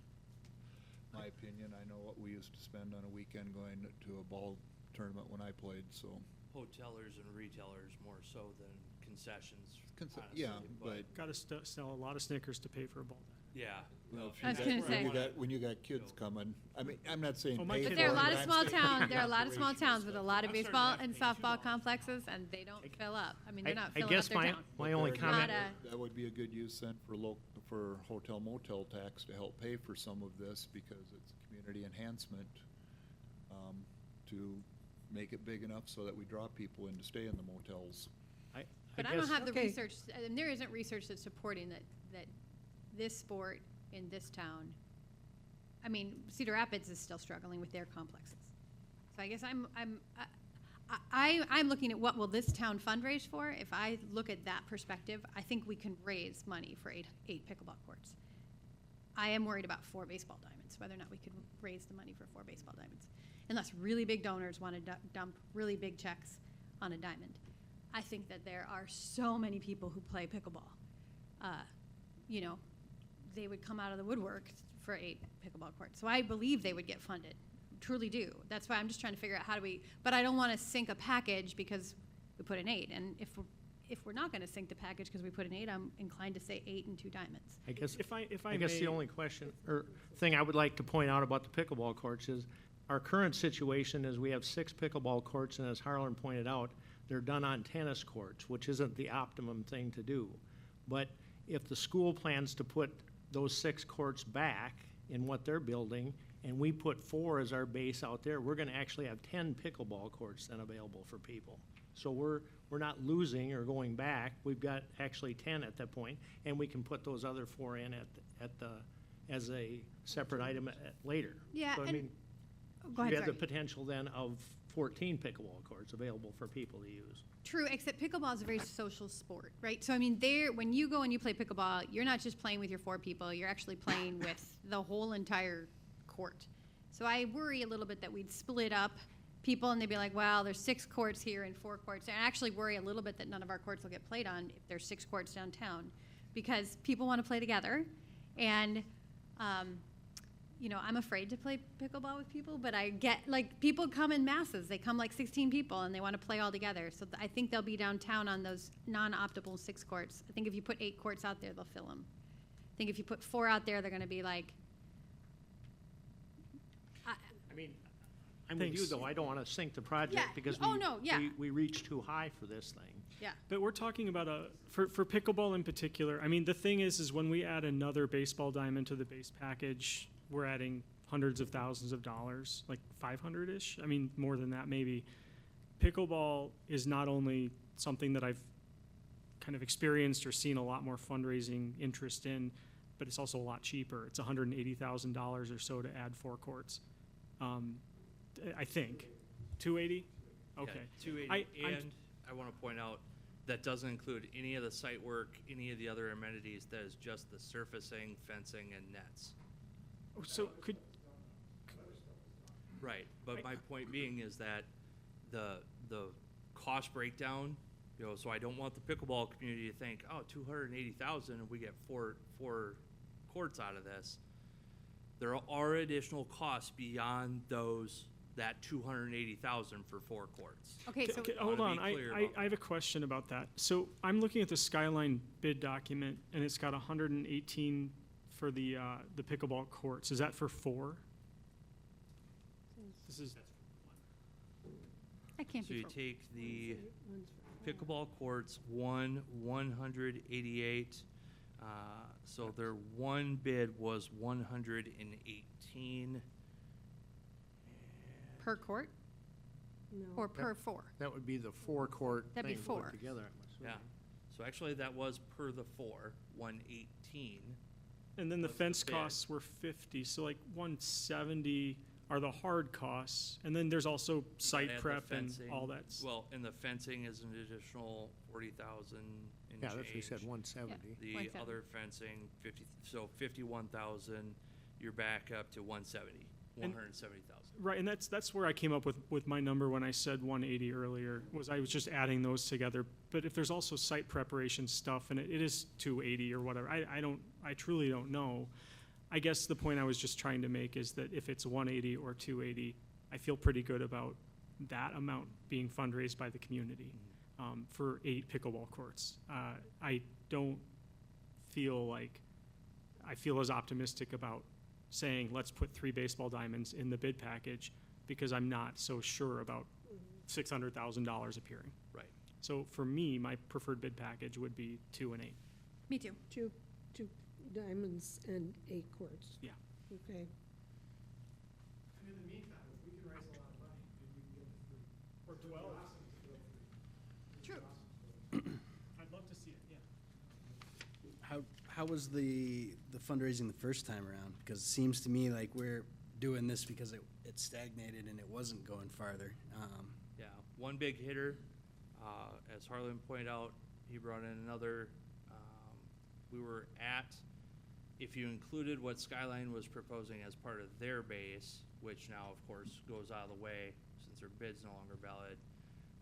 my opinion. I know what we used to spend on a weekend going to a ball tournament when I played, so. Hotelers and retailers more so than concessions, honestly, Yeah, but. Got to sell a lot of Snickers to pay for a ball diamond. Yeah. Well, if if you I was guys gonna really say. wanna- When you got kids coming, I mean, I'm not saying Oh, my pay kid for But there are a it, lot of I'm small saying towns, there are a lot of small operational towns with a lot of I'm starting to baseball have and to pay softball $2. complexes, and they don't fill up. I mean, they're not I filling up guess their town. my only But comment, Not that would be a good use then for hotel motel tax to help pay for some of this because it's community enhancement, to make it big enough so that we draw people in to stay in the motels. But I don't guess- have the Okay. research, and there isn't research that's supporting that this sport in this town, I mean, Cedar Rapids is still struggling with their complexes. So I guess I'm looking at what will this town fundraise for. If I look at that perspective, I think we can raise money for eight pickleball courts. I am worried about 4 baseball diamonds, whether or not we could raise the money for 4 baseball diamonds. Unless really big donors want to dump really big checks on a diamond. I think that there are so many people who play pickleball. You know, they would come out of the woodwork for 8 pickleball courts. So I believe they would get funded, truly do. That's why I'm just trying to figure out how do we, but I don't want to sink a package because we put an 8. And if we're not going to sink the package because we put an 8, I'm inclined to say 8 and 2 diamonds. I guess, If I I guess may- the only question, or thing I would like to point out about the pickleball courts is, our current situation is we have 6 pickleball courts, and as Harlan pointed out, they're done on tennis courts, which isn't the optimum thing to do. But if the school plans to put those 6 courts back in what they're building, and we put 4 as our base out there, we're gonna actually have 10 pickleball courts then available for people. So we're not losing or going back, we've got actually 10 at that point, and we can put those other 4 in as a separate item later. Yeah, So, I and- mean, Go ahead, you have the sorry. potential then of 14 pickleball courts available for people to use. True, except pickleball is a very social sport, right? So I mean, when you go and you play pickleball, you're not just playing with your 4 people, you're actually playing with the whole entire court. So I worry a little bit that we'd split up people and they'd be like, well, there's 6 courts here and 4 courts there. And I actually worry a little bit that none of our courts will get played on if there's 6 courts downtown, because people want to play together. And you know, I'm afraid to play pickleball with people, but I get, like, people come in masses. They come like 16 people, and they want to play all together. So I think they'll be downtown on those non-optimal 6 courts. I think if you put 8 courts out there, they'll fill them. I think if you put 4 out there, they're going to be like, I mean, I'm with you Thanks. though, I don't want to sink the project Yeah, because oh, no, yeah. we reached too high for this thing. yeah. But we're talking about for pickleball in particular, I mean, the thing is when we add another baseball diamond to the base package, we're adding hundreds of thousands of dollars, like 500-ish, I mean, more than that maybe. Pickleball is not only something that I've kind of experienced or seen a lot more fundraising interest in, but it's also a lot cheaper. It's $180,000 or so to add 4 courts. I think. 280? Okay. Yeah, 280, I'm- and I want to point out, that doesn't include any of the site work, any of the other amenities, that is just the surfacing, fencing, and nets. So could, Right, but my point being is that the cost breakdown, so I don't want the pickleball community to think, oh, 280,000 and we get four courts out of this. There are additional costs beyond that 280,000 for 4 courts. Okay, so Hold on, be clear I about have a question about that. So I'm looking at the Skyline bid document, and it's got 118 for the pickleball courts. Is that for 4? This is, that can't So be you for, take the pickleball courts, 188, so their one bid was 118. per court No. or per 4? That would be the 4-court That'd be thing 4. put together, I'm assuming. Yeah, so actually that was per the 4, 118. and then the What's the fence bid? costs were 50, so like 170 are the hard costs. And then there's also site Add the prep and fencing. all that. Well, and the fencing is an additional 40,000 and Yeah, that's what you change. said, 170. The 170. other fencing, 51,000, you're back up to 170, And- 170,000. Right, and that's where I came up with my number when I said 180 earlier, was I was just adding those together. But if there's also site preparation stuff, and it is 280 or whatever, I truly don't know. I guess the point I was just trying to make is that if it's 180 or 280, I feel pretty good about that amount being fundraised by the community for 8 pickleball courts. I don't feel like, I feel as optimistic about saying, let's put 3 baseball diamonds in the bid package, because I'm not so sure about $600,000 appearing. Right. So for me, my preferred bid package would be 2 and 8. Me too. 2 diamonds and 8 courts. Yeah. Okay. And in the meantime, if we can raise a lot of money, maybe we can get the 3. Or 12. True. I'd love to see it, yeah. How was the fundraising the first time around? Because it seems to me like we're doing this because it stagnated and it wasn't going farther. Yeah, one big hitter, as Harlan pointed out, he brought in another. We were at, if you included what Skyline was proposing as part of their base, which now of course goes out of the way since their bid's no longer valid,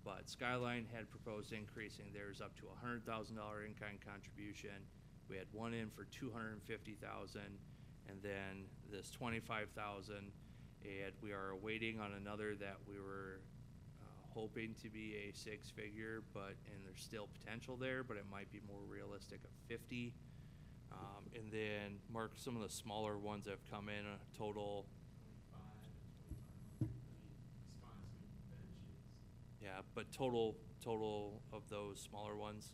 but Skyline had proposed increasing theirs up to $100,000 in-kind contribution. We had one in for $250,000, and then this $25,000, and we are waiting on another that we were hoping to be a 6-figure, and there's still potential there, but it might be more realistic of 50. And then Mark, some of the smaller ones have come in a total. Yeah, but total of those smaller ones,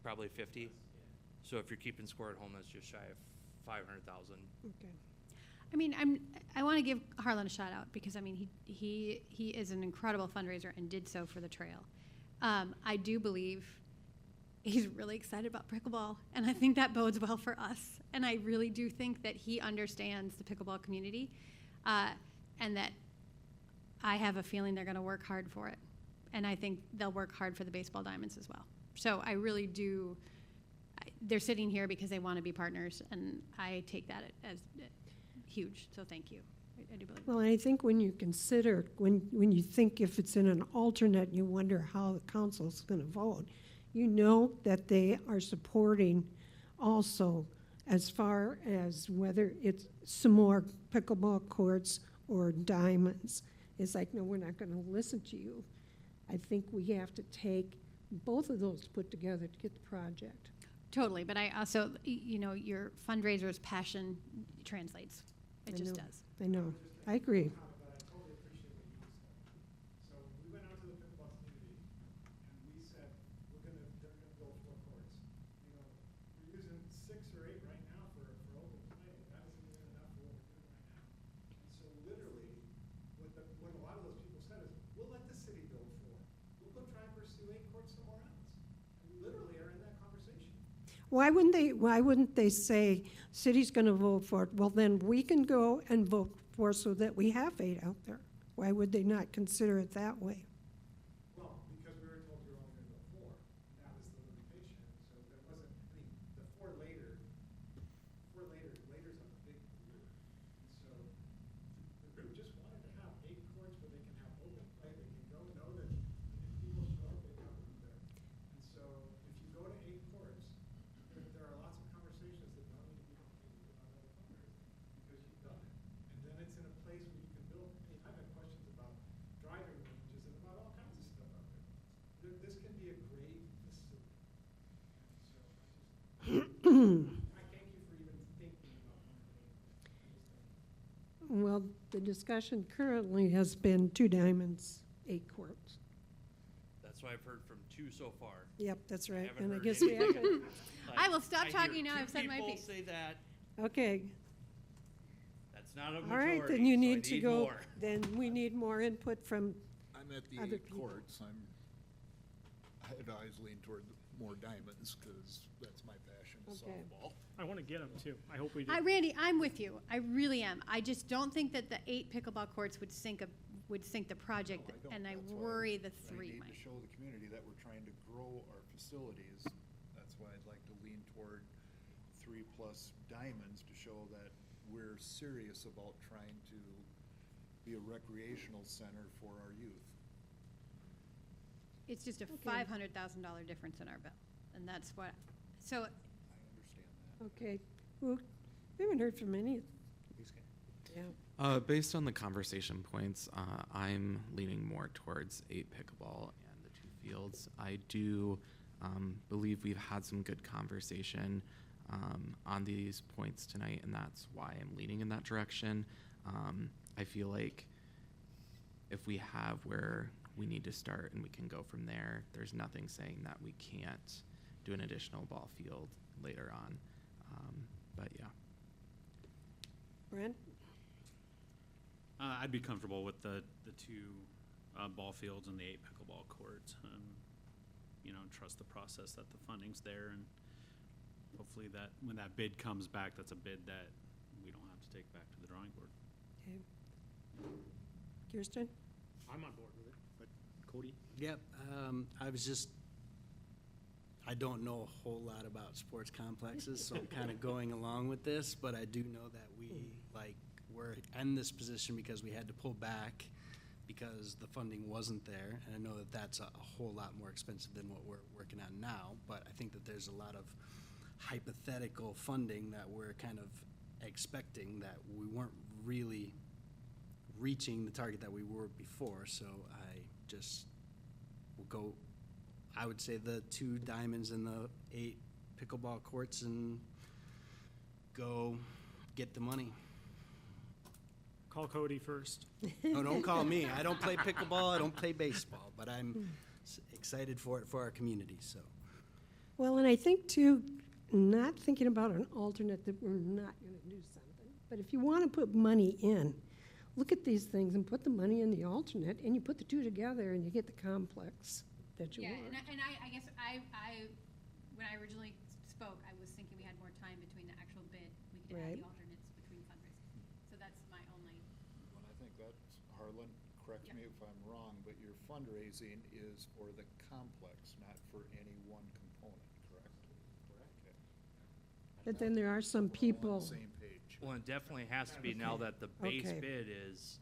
probably 50. So if you're keeping score at home, that's just shy of 500,000. Okay. I mean, I want to give Harlan a shout out because I mean he is an incredible fundraiser and did so for the trail. I do believe he's really excited about pickleball, and I think that bodes well for us. And I really do think that he understands the pickleball community, and that I have a feeling they're going to work hard for it. And I think they'll work hard for the baseball diamonds as well. So I really do. They're sitting here because they want to be partners, and I take that as huge. So thank you. I do believe. Well, I think when you consider, when you think if it's in an alternate, you wonder how the council's going to vote. You know that they are supporting also as far as whether it's some more pickleball courts or diamonds. It's like, no, we're not going to listen to you. I think we have to take both of those put together to get the project. Totally, but I also, you know, your fundraiser's passion translates. It just does. I know. I agree. But I totally appreciate what you just said. So we went out to the pickleball community and we said, they're gonna build 4 courts. You know, we're using 6 or 8 right now for open play. That isn't even enough for what we're doing right now. And so literally, what a lot of those people said is, we'll let the city build 4. We'll go try and pursue 8 courts somewhere else. And we literally are in that conversation. Why wouldn't they say, city's going to vote for it? Well, then we can go and vote for it so that we have 8 out there. Why would they not consider it that way? Well, because we were told we were only going to go 4, and that was the limitation. So there wasn't, I mean, the 4 later's a big group. And so the group just wanted to have 8 courts where they can have open play, they the discussion currently has been 2 diamonds, 8 courts. That's what I've heard from 2 so far. Yep, that's right. haven't And I heard guess we anything. haven't. I will stop hear talking now. 2 I've said my people piece. say that. Okay, That's not a all majority. right, then you so I need to go, more. then we need more input from, I'm at the Other 8 people. courts. I'd always lean toward more diamonds because that's my passion, Okay. softball. I want to get them too. I hope we do. Randy, I'm with you. I really am. I just don't think that the 8 pickleball courts would sink the project, No, I don't. and I That's why worry the I 3 need might. to show the community that we're trying to grow our facilities. That's why I'd like to lean toward 3+ diamonds to show that we're serious about trying to be a recreational center for our youth. It's just a Okay. $500,000 difference in our bill, and that's what, so, I understand that. okay. Well, we haven't heard from any. Yeah. Based on the conversation points, I'm leaning more towards 8 pickleball and the 2 fields. I do believe we've had some good conversation on these points tonight, and that's why I'm leaning in that direction. I feel like if we have where we need to start and we can go from there, there's nothing saying that we can't do an additional ball field later on. But yeah. Brent? I'd be comfortable with the 2 ball fields and the 8 pickleball courts. Trust the process that the funding's there, and hopefully that when that bid comes back, that's a bid that we don't have to take back to the drawing board. Okay. Kirsten? I'm on board with it, but Cody? Yep, I don't know a whole lot about sports complexes, so I'm kind of going along with this, but I do know that we're in this position because we had to pull back because the funding wasn't there, and I know that that's a whole lot more expensive than what we're working on now, but I think that there's a lot of hypothetical funding that we're kind of expecting that we weren't really reaching the target that we were before, so I just will go, I would say the 2 diamonds and the 8 pickleball courts and go get the money. Call Cody first. No, don't call me. I don't play pickleball, I don't play baseball, but I'm excited for it for our community, so. Well, and I think too, not thinking about an alternate that we're not gonna do something, but if you wanna put money in, look at these things and put the money in the alternate, and you put the 2 together and you get the complex that you Yeah, want. and I guess when I originally spoke, I was thinking we had more time between the actual bid. We could add Right. the alternates between fundraising. So that's my only, When I think that's, Harlan, correct Yep. me if I'm wrong, but your fundraising is for the complex, not for any one component, correct? Okay. But then there are some We're all on people, the same page. Well, it definitely has to be now that the base Okay. bid is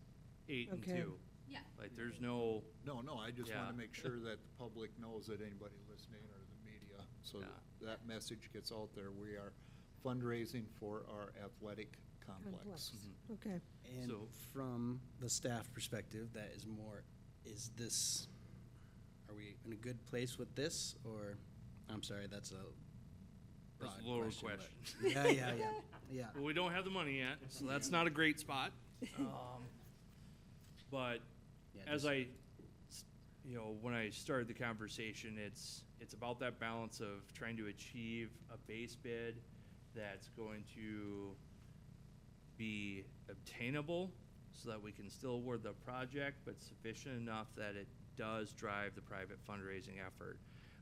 8 and Okay. 2. yeah. Like, there's no, No, I just want Yeah. to make sure that the public knows that anybody listening or the media, so Yeah. that message gets out there. We are fundraising for our athletic complex. complex, okay. And So- from the staff perspective, that is more, is this, are we in a good place with this, or, I'm sorry, that's a That's a broad lower question, but- question. Yeah. well, we don't have the money yet, so that's not a great spot. But Yeah, as just- when I started the conversation, it's about that balance of trying to achieve a base bid that's going to be obtainable so that we can still award the project, but sufficient enough that it does drive the private fundraising effort,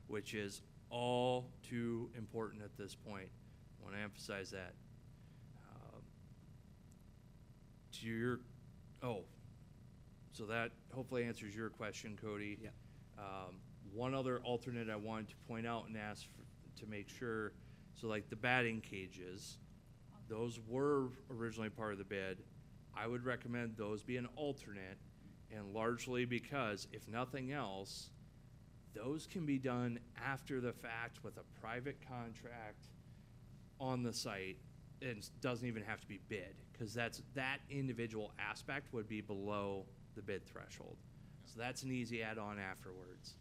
which is all too important at this point. I want to emphasize that. So that hopefully answers your question, Cody. Yeah. One other alternate I wanted to point out and ask to make sure, so like the batting cages, those were originally part of the bid. I would recommend those be an alternate, and largely because, if nothing else, those can be done after the fact with a private contract on the site, and doesn't even have to be bid, because that individual aspect would be below the bid threshold. So that's an easy add-on afterwards.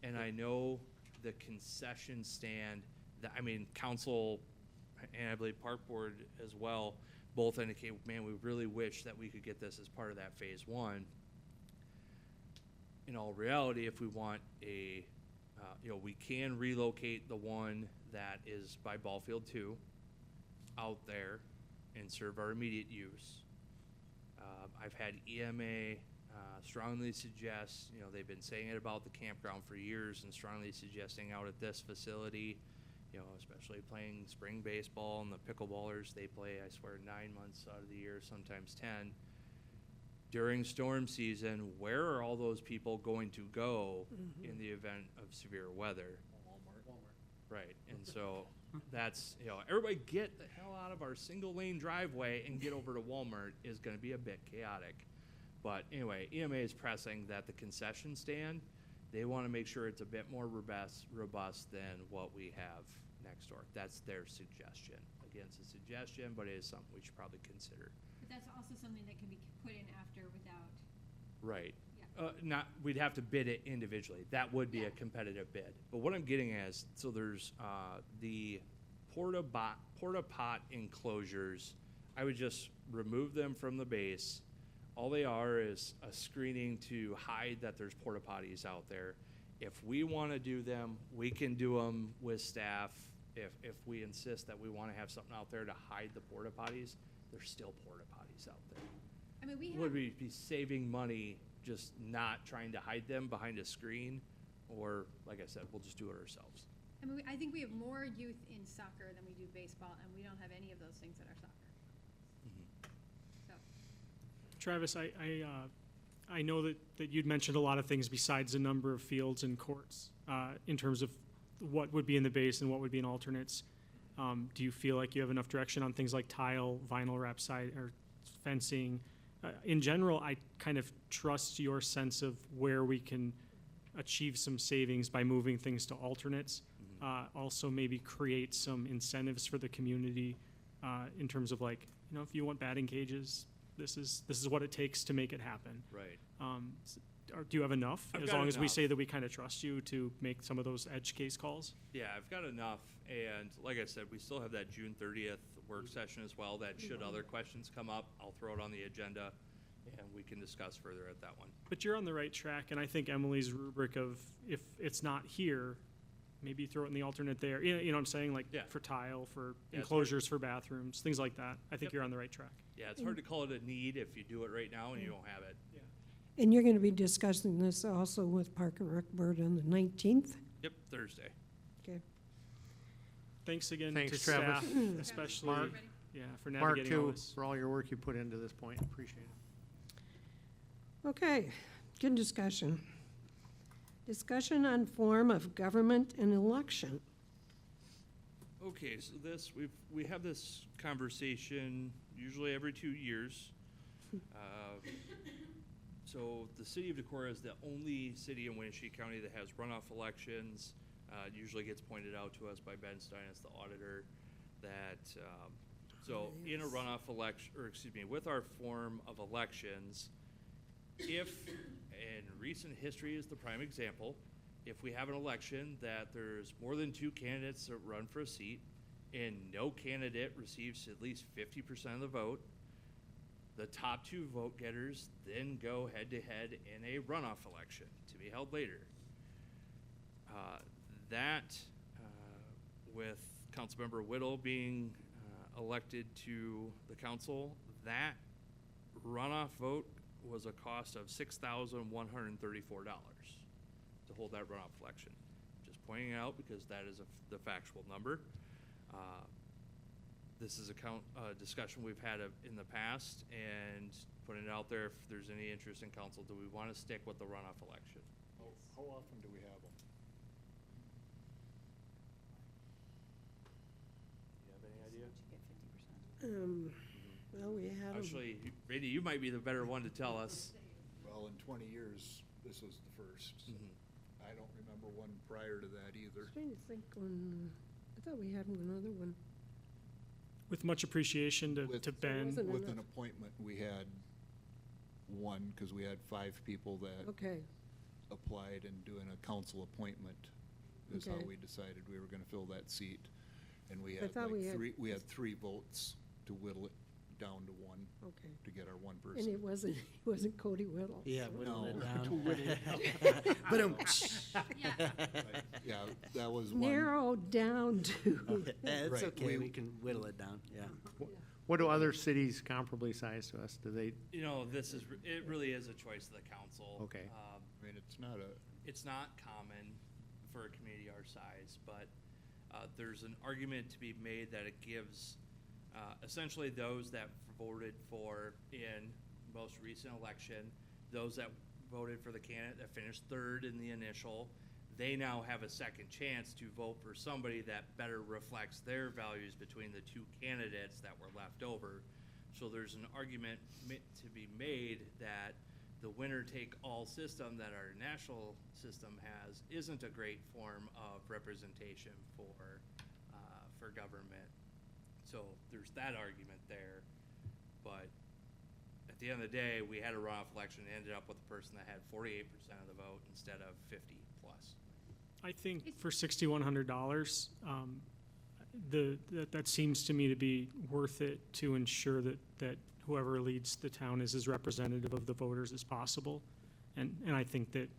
And I know the concession stand, council, and I believe park board as well, both indicate, man, we really wish that we could get this as part of that phase one. In all reality, if we want a, we can relocate the one that is by ball field 2 out there and serve our immediate use. I've had EMA strongly suggest, they've been saying it about the campground for years and strongly suggesting out at this facility, especially playing spring baseball and the pickleballers, they play, I swear, 9 months out of the year, sometimes 10. During storm season, where are all those people going to go in the event of severe weather? Walmart. Right, and so that's, everybody get the hell out of our single lane driveway and get over to Walmart is gonna be a bit chaotic. But anyway, EMA is pressing that the concession stand, they wanna make sure it's a bit more robust than what we have next door. That's their suggestion. Again, it's a suggestion, but it is something we should probably consider. But that's also something that can be put in after without. Right. Yeah. We'd have to bid it individually. That would be a competitive bid. But what I'm getting at is, so there's the porta pot enclosures. I would just remove them from the base. All they are is a screening to hide that there's porta potties out there. If we want to do them, we can do them with staff. If we insist that we want to have something out there to hide the porta potties, there's still porta potties out there. I mean, we have. Would we be saving money just not trying to hide them behind a screen? Or, like I said, we'll just do it ourselves. I mean, I think we have more youth in soccer than we do baseball, and we don't have any of those things at our soccer. So. Travis, I know that you'd mentioned a lot of things besides the number of fields and courts in terms of what would be in the base and what would be in alternates. Do you feel like you have enough direction on things like tile, vinyl wrap side, or fencing? In general, I kind of trust your sense of where we can achieve some savings by moving things to alternates. Also maybe create some incentives for the community in terms of like, if you want batting cages, this is what it takes to make it happen. Right. Do you have enough? I've as got long as we enough. say that we kind of trust you to make some of those edge case calls? Yeah, I've got enough. And like I said, we still have that June 30th work session as well, that should other questions come up, I'll throw it on the agenda and we can discuss further at that one. But you're on the right track, and I think Emily's rubric of if it's not here, maybe throw it in the alternate there. You know what I'm saying? Like for tile, for enclosures for bathrooms, things like that. I think you're on the right track. Yeah, it's hard to call it a need if you do it right now and you don't have it. And you're going to be discussing this also with Park and Rec Board on the 19th? Yep, Thursday. Okay. Thanks again Thanks, to Travis. staff, especially Mark. for Mark, navigating all too, this. for all your work you put into this point. Appreciate it. Okay, good discussion. Discussion on form of government and election. Okay, so we have this conversation usually every 2 years. So the city of Decorah is the only city in Wenatchee County that has runoff elections. It usually gets pointed out to us by Ben Stein as the auditor that, so in a runoff election, with our form of elections, if, and recent history is the prime example, if we have an election that there's more than 2 candidates that run for a seat and no candidate receives at least 50% of the vote, the top 2 vote getters then go head to head in a runoff election to be held later. With Councilmember Whittle being elected to the council, that runoff vote was a cost of $6,134 to hold that runoff election. Just pointing it out because that is the factual number. This is a discussion we've had in the past, and putting it out there if there's any interest in council. Do we want to stick with the runoff election? How often do we have them? Do you have any idea? Well, we had 'em. Actually, Randy, you might be the better one to tell us. Well, in 20 years, this was the first. So I don't remember one prior to that either. Trying to think when, I thought we had another one. With much appreciation to Ben. wasn't With an enough. appointment, we had one, because we had 5 people that Okay, applied, and doing a council appointment is how Okay. we decided we were gonna fill that seat. And we I had thought we like had- 3, we had 3 votes to whittle it down to one, Okay. to get our one And person. it wasn't Cody Whittle. Yeah, so- whittle it No. down. But Yeah, that was one. Narrowed down to, It's Right, okay, we- we can whittle it down, yeah. What do other cities comparably sized to us, do they, You know, it really is a choice of the council. Okay. I mean, It's not common for a community our size, but there's an argument to be made that it gives essentially those that voted for in most recent election, those that voted for the candidate that finished third in the initial, they now have a second chance to vote for somebody that better reflects their values between the two candidates that were left over. So there's an argument to be made that the winner-take-all system that our national system has isn't a great form of representation for government. So there's that argument there. But at the end of the day, we had a runoff election and ended up with a person that had 48% of the vote instead of 50 plus. I think for $6,100, that seems to me to be worth it to ensure that whoever leads the town is as representative of the voters as possible. And I think that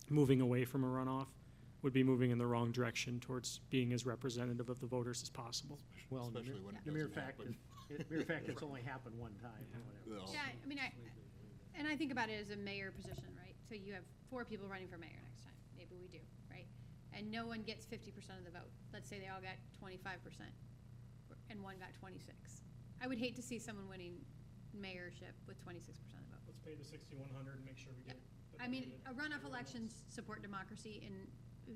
moving away from a runoff would be moving in the wrong direction towards being as representative of the voters as possible. well, the Especially when it the mere doesn't fact, happen. mere fact it's only happened one time, or whatever. Well, Yeah, I mean, and I think about it as a mayor position, right? So you have 4 people running for mayor next time, maybe we do, right? And no one gets 50% of the vote. Let's say they all got 25% and one got 26. I would hate to see someone winning mayorship with 26% of the vote. Let's pay the $6,100 and make sure we get I mean, a runoff elections support democracy, and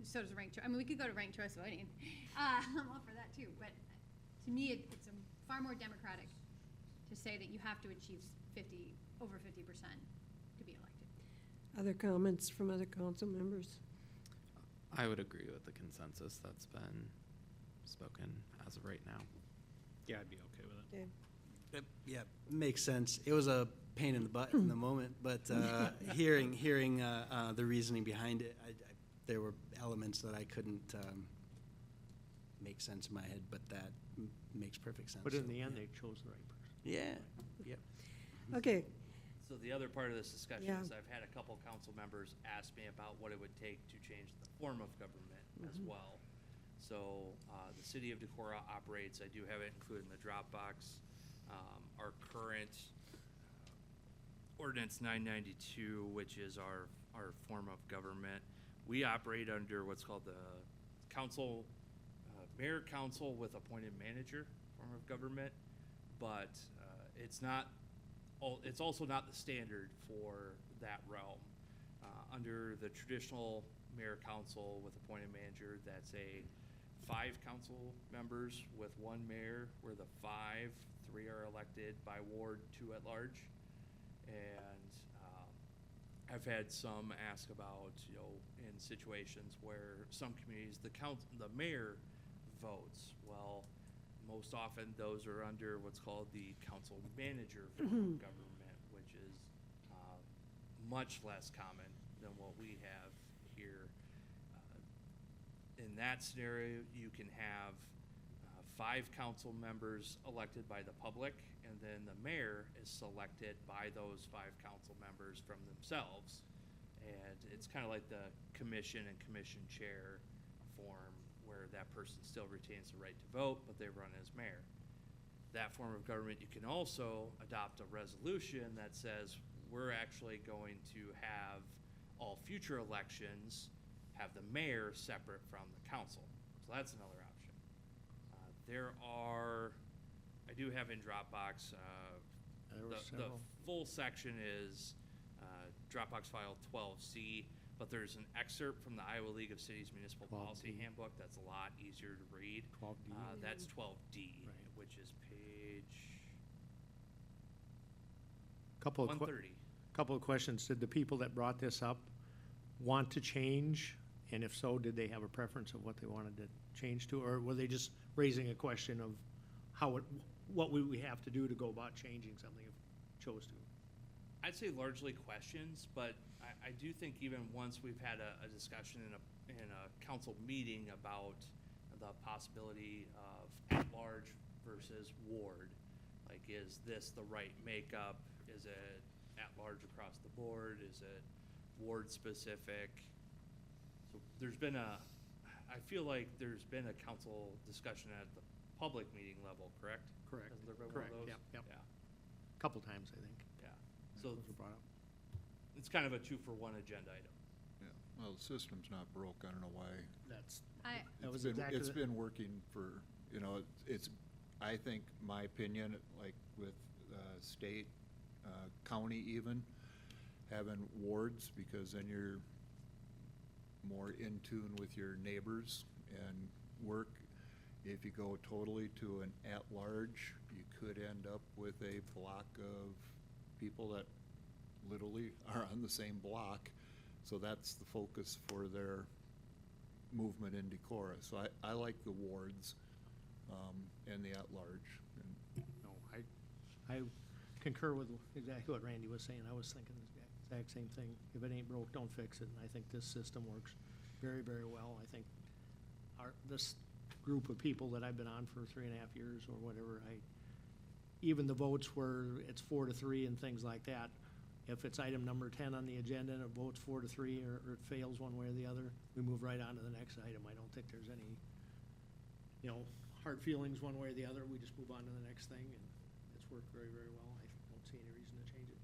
so does ranked choice. I mean, we could go to ranked choice voting. I'm all for that too, but to me, it's far more democratic to say that you have to achieve over 50% to be elected. other comments from other council members? I would agree with the consensus that's been spoken as of right now. Yeah, I'd be okay with it. Okay. Yeah, makes sense. It was a pain in the butt in the moment, but hearing the reasoning behind it, there were elements that I couldn't make sense in my head, but that makes perfect sense. But in So, the end, yeah. they chose the right person. Yeah, yep. Okay, So the other part of this discussion Yeah. is I've had a couple council members ask me about what it would take to change the form of government as well. So the city of Decorah operates, I do have it included in the Dropbox, our current ordinance 992, which is our form of government. We operate under what's called the council, mayor council with appointed manager form of government, but it's also not the standard for that realm. Under the traditional mayor council with appointed manager, that's 5 council members with 1 mayor, where the 5, 3 are elected by ward, 2 at large. And I've had some ask about, in situations where some communities, the mayor votes. Well, most often those are under what's called the council manager form of government, which is much less common than what we have here. In that scenario, you can have 5 council members elected by the public, and then the mayor is selected by those 5 council members from themselves. And it's kind of like the commission and commission chair form, where that person still retains the right to vote, but they run as mayor. That form of government, you can also adopt a resolution that says we're actually going to have all future elections have the mayor separate from the council. So that's another option. I do have in Dropbox, There were the several. full section is Dropbox file 12C, but there's an excerpt from the Iowa League of Cities Municipal 12D. Policy Handbook that's a lot easier to read. 12D. That's 12D, Right. which is page Couple of 130. Couple of questions. Did the people that brought this up want to change? And if so, did they have a preference of what they wanted to change to? Or were they just raising a question of what would we have to do to go about changing something if we chose to? I'd say largely questions, but I do think even once we've had a discussion in a council meeting about the possibility of at-large versus ward, Like, is this the right makeup? Is it at large across the board? Is it ward specific? So there's been I feel like there's been a council discussion at the public meeting level, correct? Correct. Hasn't there been one Correct, of those? yep. Yeah, Couple times, I think. yeah. So Those were brought up. it's kind of a 2-for-1 agenda item. Yeah, well, the system's not broke, I don't know why. That's, I, that was It's been, exactly. it's been working for, you know, it's, I think, my opinion, like with, state, county even, having wards, because then you're more in tune with your neighbors and work. If you go totally to an at-large, you could end up with a block of people that literally are on the same block. So that's the focus for their movement in Decorah. So I like the wards, and the at-large. No, I concur with exactly what Randy was saying. I was thinking the exact same thing. If it ain't broke, don't fix it. And I think this system works very, very well. I think this group of people that I've been on for 3.5 years or whatever, even the votes where it's 4-3 and things like that, if it's item number 10 on the agenda and it votes 4-3 or it fails one way or the other, we move right on to the next item. I don't think there's any, hard feelings one way or the other. We just move on to the next thing, and it's worked very, very well. I don't see any reason to change it.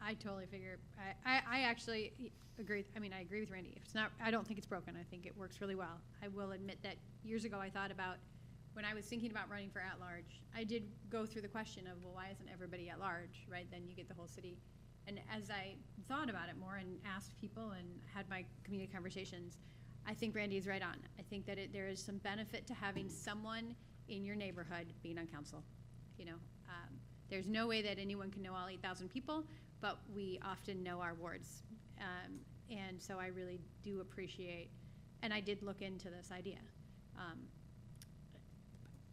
I totally figure, I actually agree, I agree with Randy. If it's not, I don't think it's broken. I think it works really well. I will admit that years ago I thought about, when I was thinking about running for at-large, I did go through the question of, well, why isn't everybody at-large, right? Then you get the whole city. And as I thought about it more and asked people and had my community conversations, I think Randy is right on. I think that there is some benefit to having someone in your neighborhood being on council. There's no way that anyone can know all 8,000 people, but we often know our wards. And so I really do appreciate, and I did look into this idea.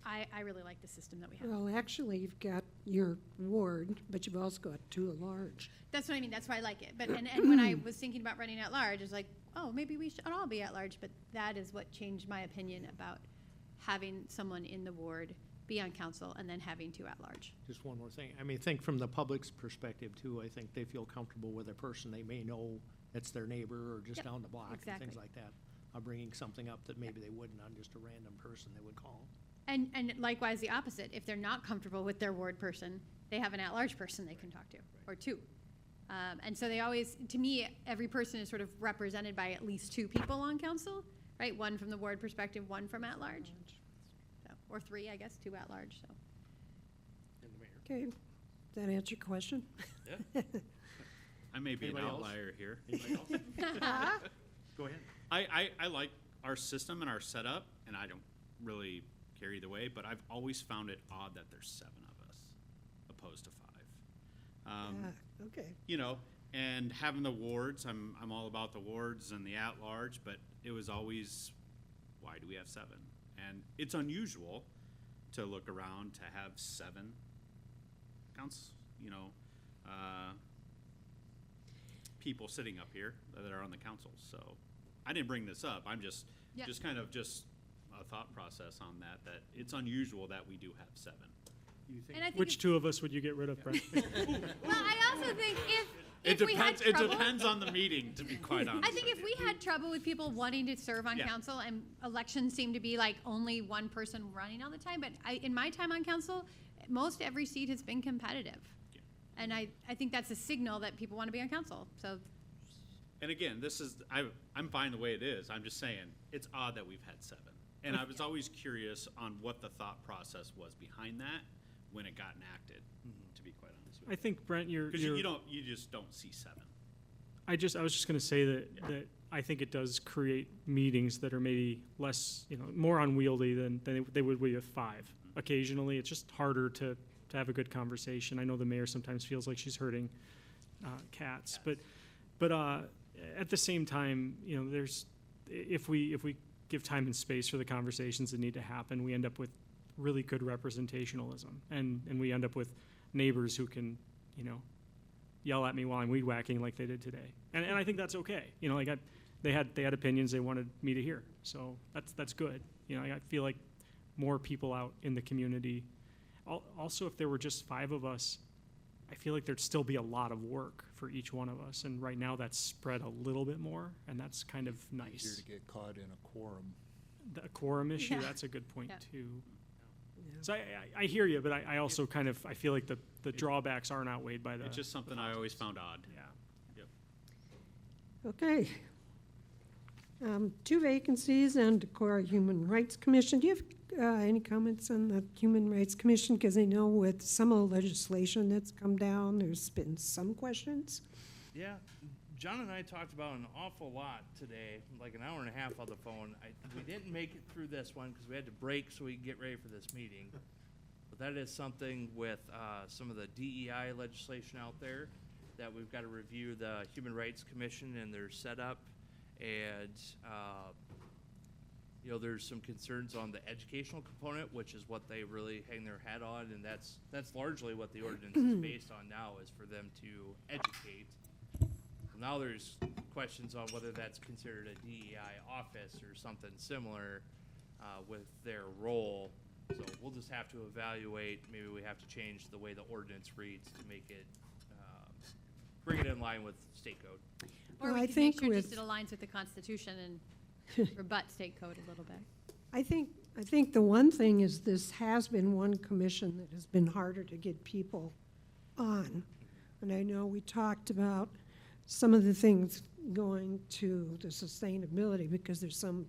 I really like the system that we have. Well, actually, you've got your ward, but you've also got 2 at large. That's what I mean, that's why I like it. But, and when I was thinking about running at large, it's like, oh, maybe we should all be at large, but that is what changed my opinion about having someone in the ward be on council and then having 2 at large. Just one more thing. Think from the public's perspective too, I think they feel comfortable with a person they may know that's their neighbor or just Yep, down the block and exactly. things like that. Bringing something up that maybe they wouldn't on just a random person they would call. And likewise, the opposite. If they're not comfortable with their ward person, they have an at-large person they can talk to, or 2. And so they always, to me, every person is sort of represented by at least 2 people on council, right? 1 from the ward perspective, 1 from at-large. So, or 3, I guess, 2 at-large, so. And the mayor. Okay, does that answer your question? Yeah. I may be an Anybody else? outlier here. Anybody else? Go ahead. I like our system and our setup, and I don't really care either way, but I've always found it odd that there's 7 of us opposed to 5. Okay. And having the wards, I'm all about the wards and the at-large, but it was always, why do we have 7? And it's unusual to look around to have 7 people sitting up here that are on the council. So I didn't bring this up. I'm just Yeah. kind of a thought process on that it's unusual that we do have 7. You think? And I think Which 2 of us would you get rid of, Brent? well, I also think It if we had depends. It trouble, depends on the meeting, to be quite honest. I think if we had trouble with people wanting to serve on Yeah. council and elections seem to be like only one person running all the time, but in my time on council, most every seat has been competitive. Yeah. And I think that's a signal that people want to be on council, so. And again, I'm fine the way it is. I'm just saying it's odd that we've had 7. And I was always curious on what the thought process was behind that when it got enacted. To be quite honest with I think, Brent, you, because you just don't see 7. I was just going to say that I think it does create meetings that are maybe less, more unwieldy than they would be with 5. Occasionally, it's just harder to have a good conversation. I know the mayor sometimes feels like she's herding cats, but at the same time, there's if we give time and space for the conversations that need to happen, we end up with really good representationalism, and we end up with neighbors who can, yell at me while I'm weed whacking like they did today, and I think that's okay. They had opinions they wanted me to hear, so that's good. I feel like more people out in the community. Also, if there were just 5 of us, I feel like there'd still be a lot of work for each one of us. And right now that's spread a little bit more, and that's kind of Easier nice. to get caught in a quorum. The quorum issue, Yeah. that's a good point Yeah. too. So I hear you, but I also kind of, I feel like the drawbacks aren't outweighed by the. It's just something I always found odd. Yeah. Okay. 2 vacancies on Decorah Human Rights Commission. Do you have any comments on the Human Rights Commission? Because I know with some of the legislation that's come down, there's been some questions. Yeah, John and I talked about an awful lot today, like an hour and a half on the phone. We didn't make it through this one because we had to break so we could get ready for this meeting. But that is something with some of the DEI legislation out there that we've got to review the Human Rights Commission and their setup. And, you know, there's some concerns on the educational component, which is what they really hang their hat on. And that's largely what the ordinance is based on now, is for them to educate. Now there's questions on whether that's considered a DEI office or something similar with their role. So we'll just have to evaluate. Maybe we have to change the way the ordinance reads to make it, bring it in line with state code. Or Well, we I could make think sure with- just it aligns with the Constitution and rebut state code a little bit. I think the one thing is this has been one commission that has been harder to get people on. And I know we talked about some of the things going to the sustainability because there's some,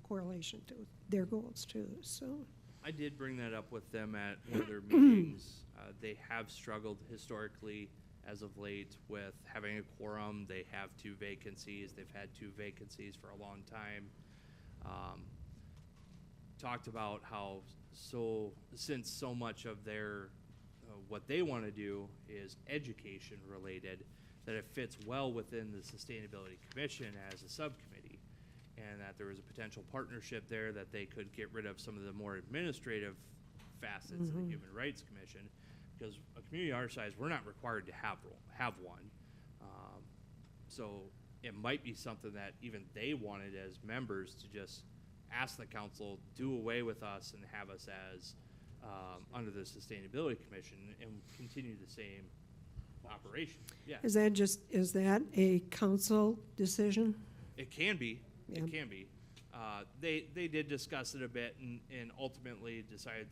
correlation to their goals too, so. I did bring that up with them at one of their meetings. They have struggled historically as of late with having a quorum. They have 2 vacancies. They've had 2 vacancies for a long time. Talked about how since so much of their what they want to do is education related, that it fits well within the Sustainability Commission as a subcommittee, and that there was a potential partnership there that they could get rid of some of the more administrative facets of the Human Rights Commission, because a community our size, we're not required to have one. So it might be something that even they wanted as members to just ask the council, do away with us and have us as under the Sustainability Commission and continue the same operation. Yeah, Is that a council decision? it can be. Yeah. It can be. They did discuss it a bit and ultimately decided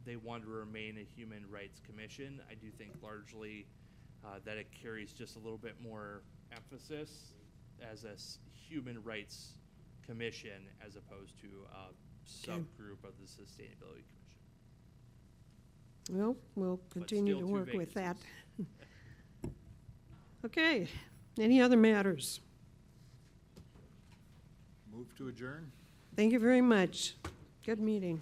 they wanted to remain a Human Rights Commission. I do think largely that it carries just a little bit more emphasis as a Human Rights Commission as opposed to a subgroup of the Sustainability Commission. Well, we'll continue still to 2 work with that. vacancies. Okay, any other matters? Move to adjourn? Thank you very much. Good meeting.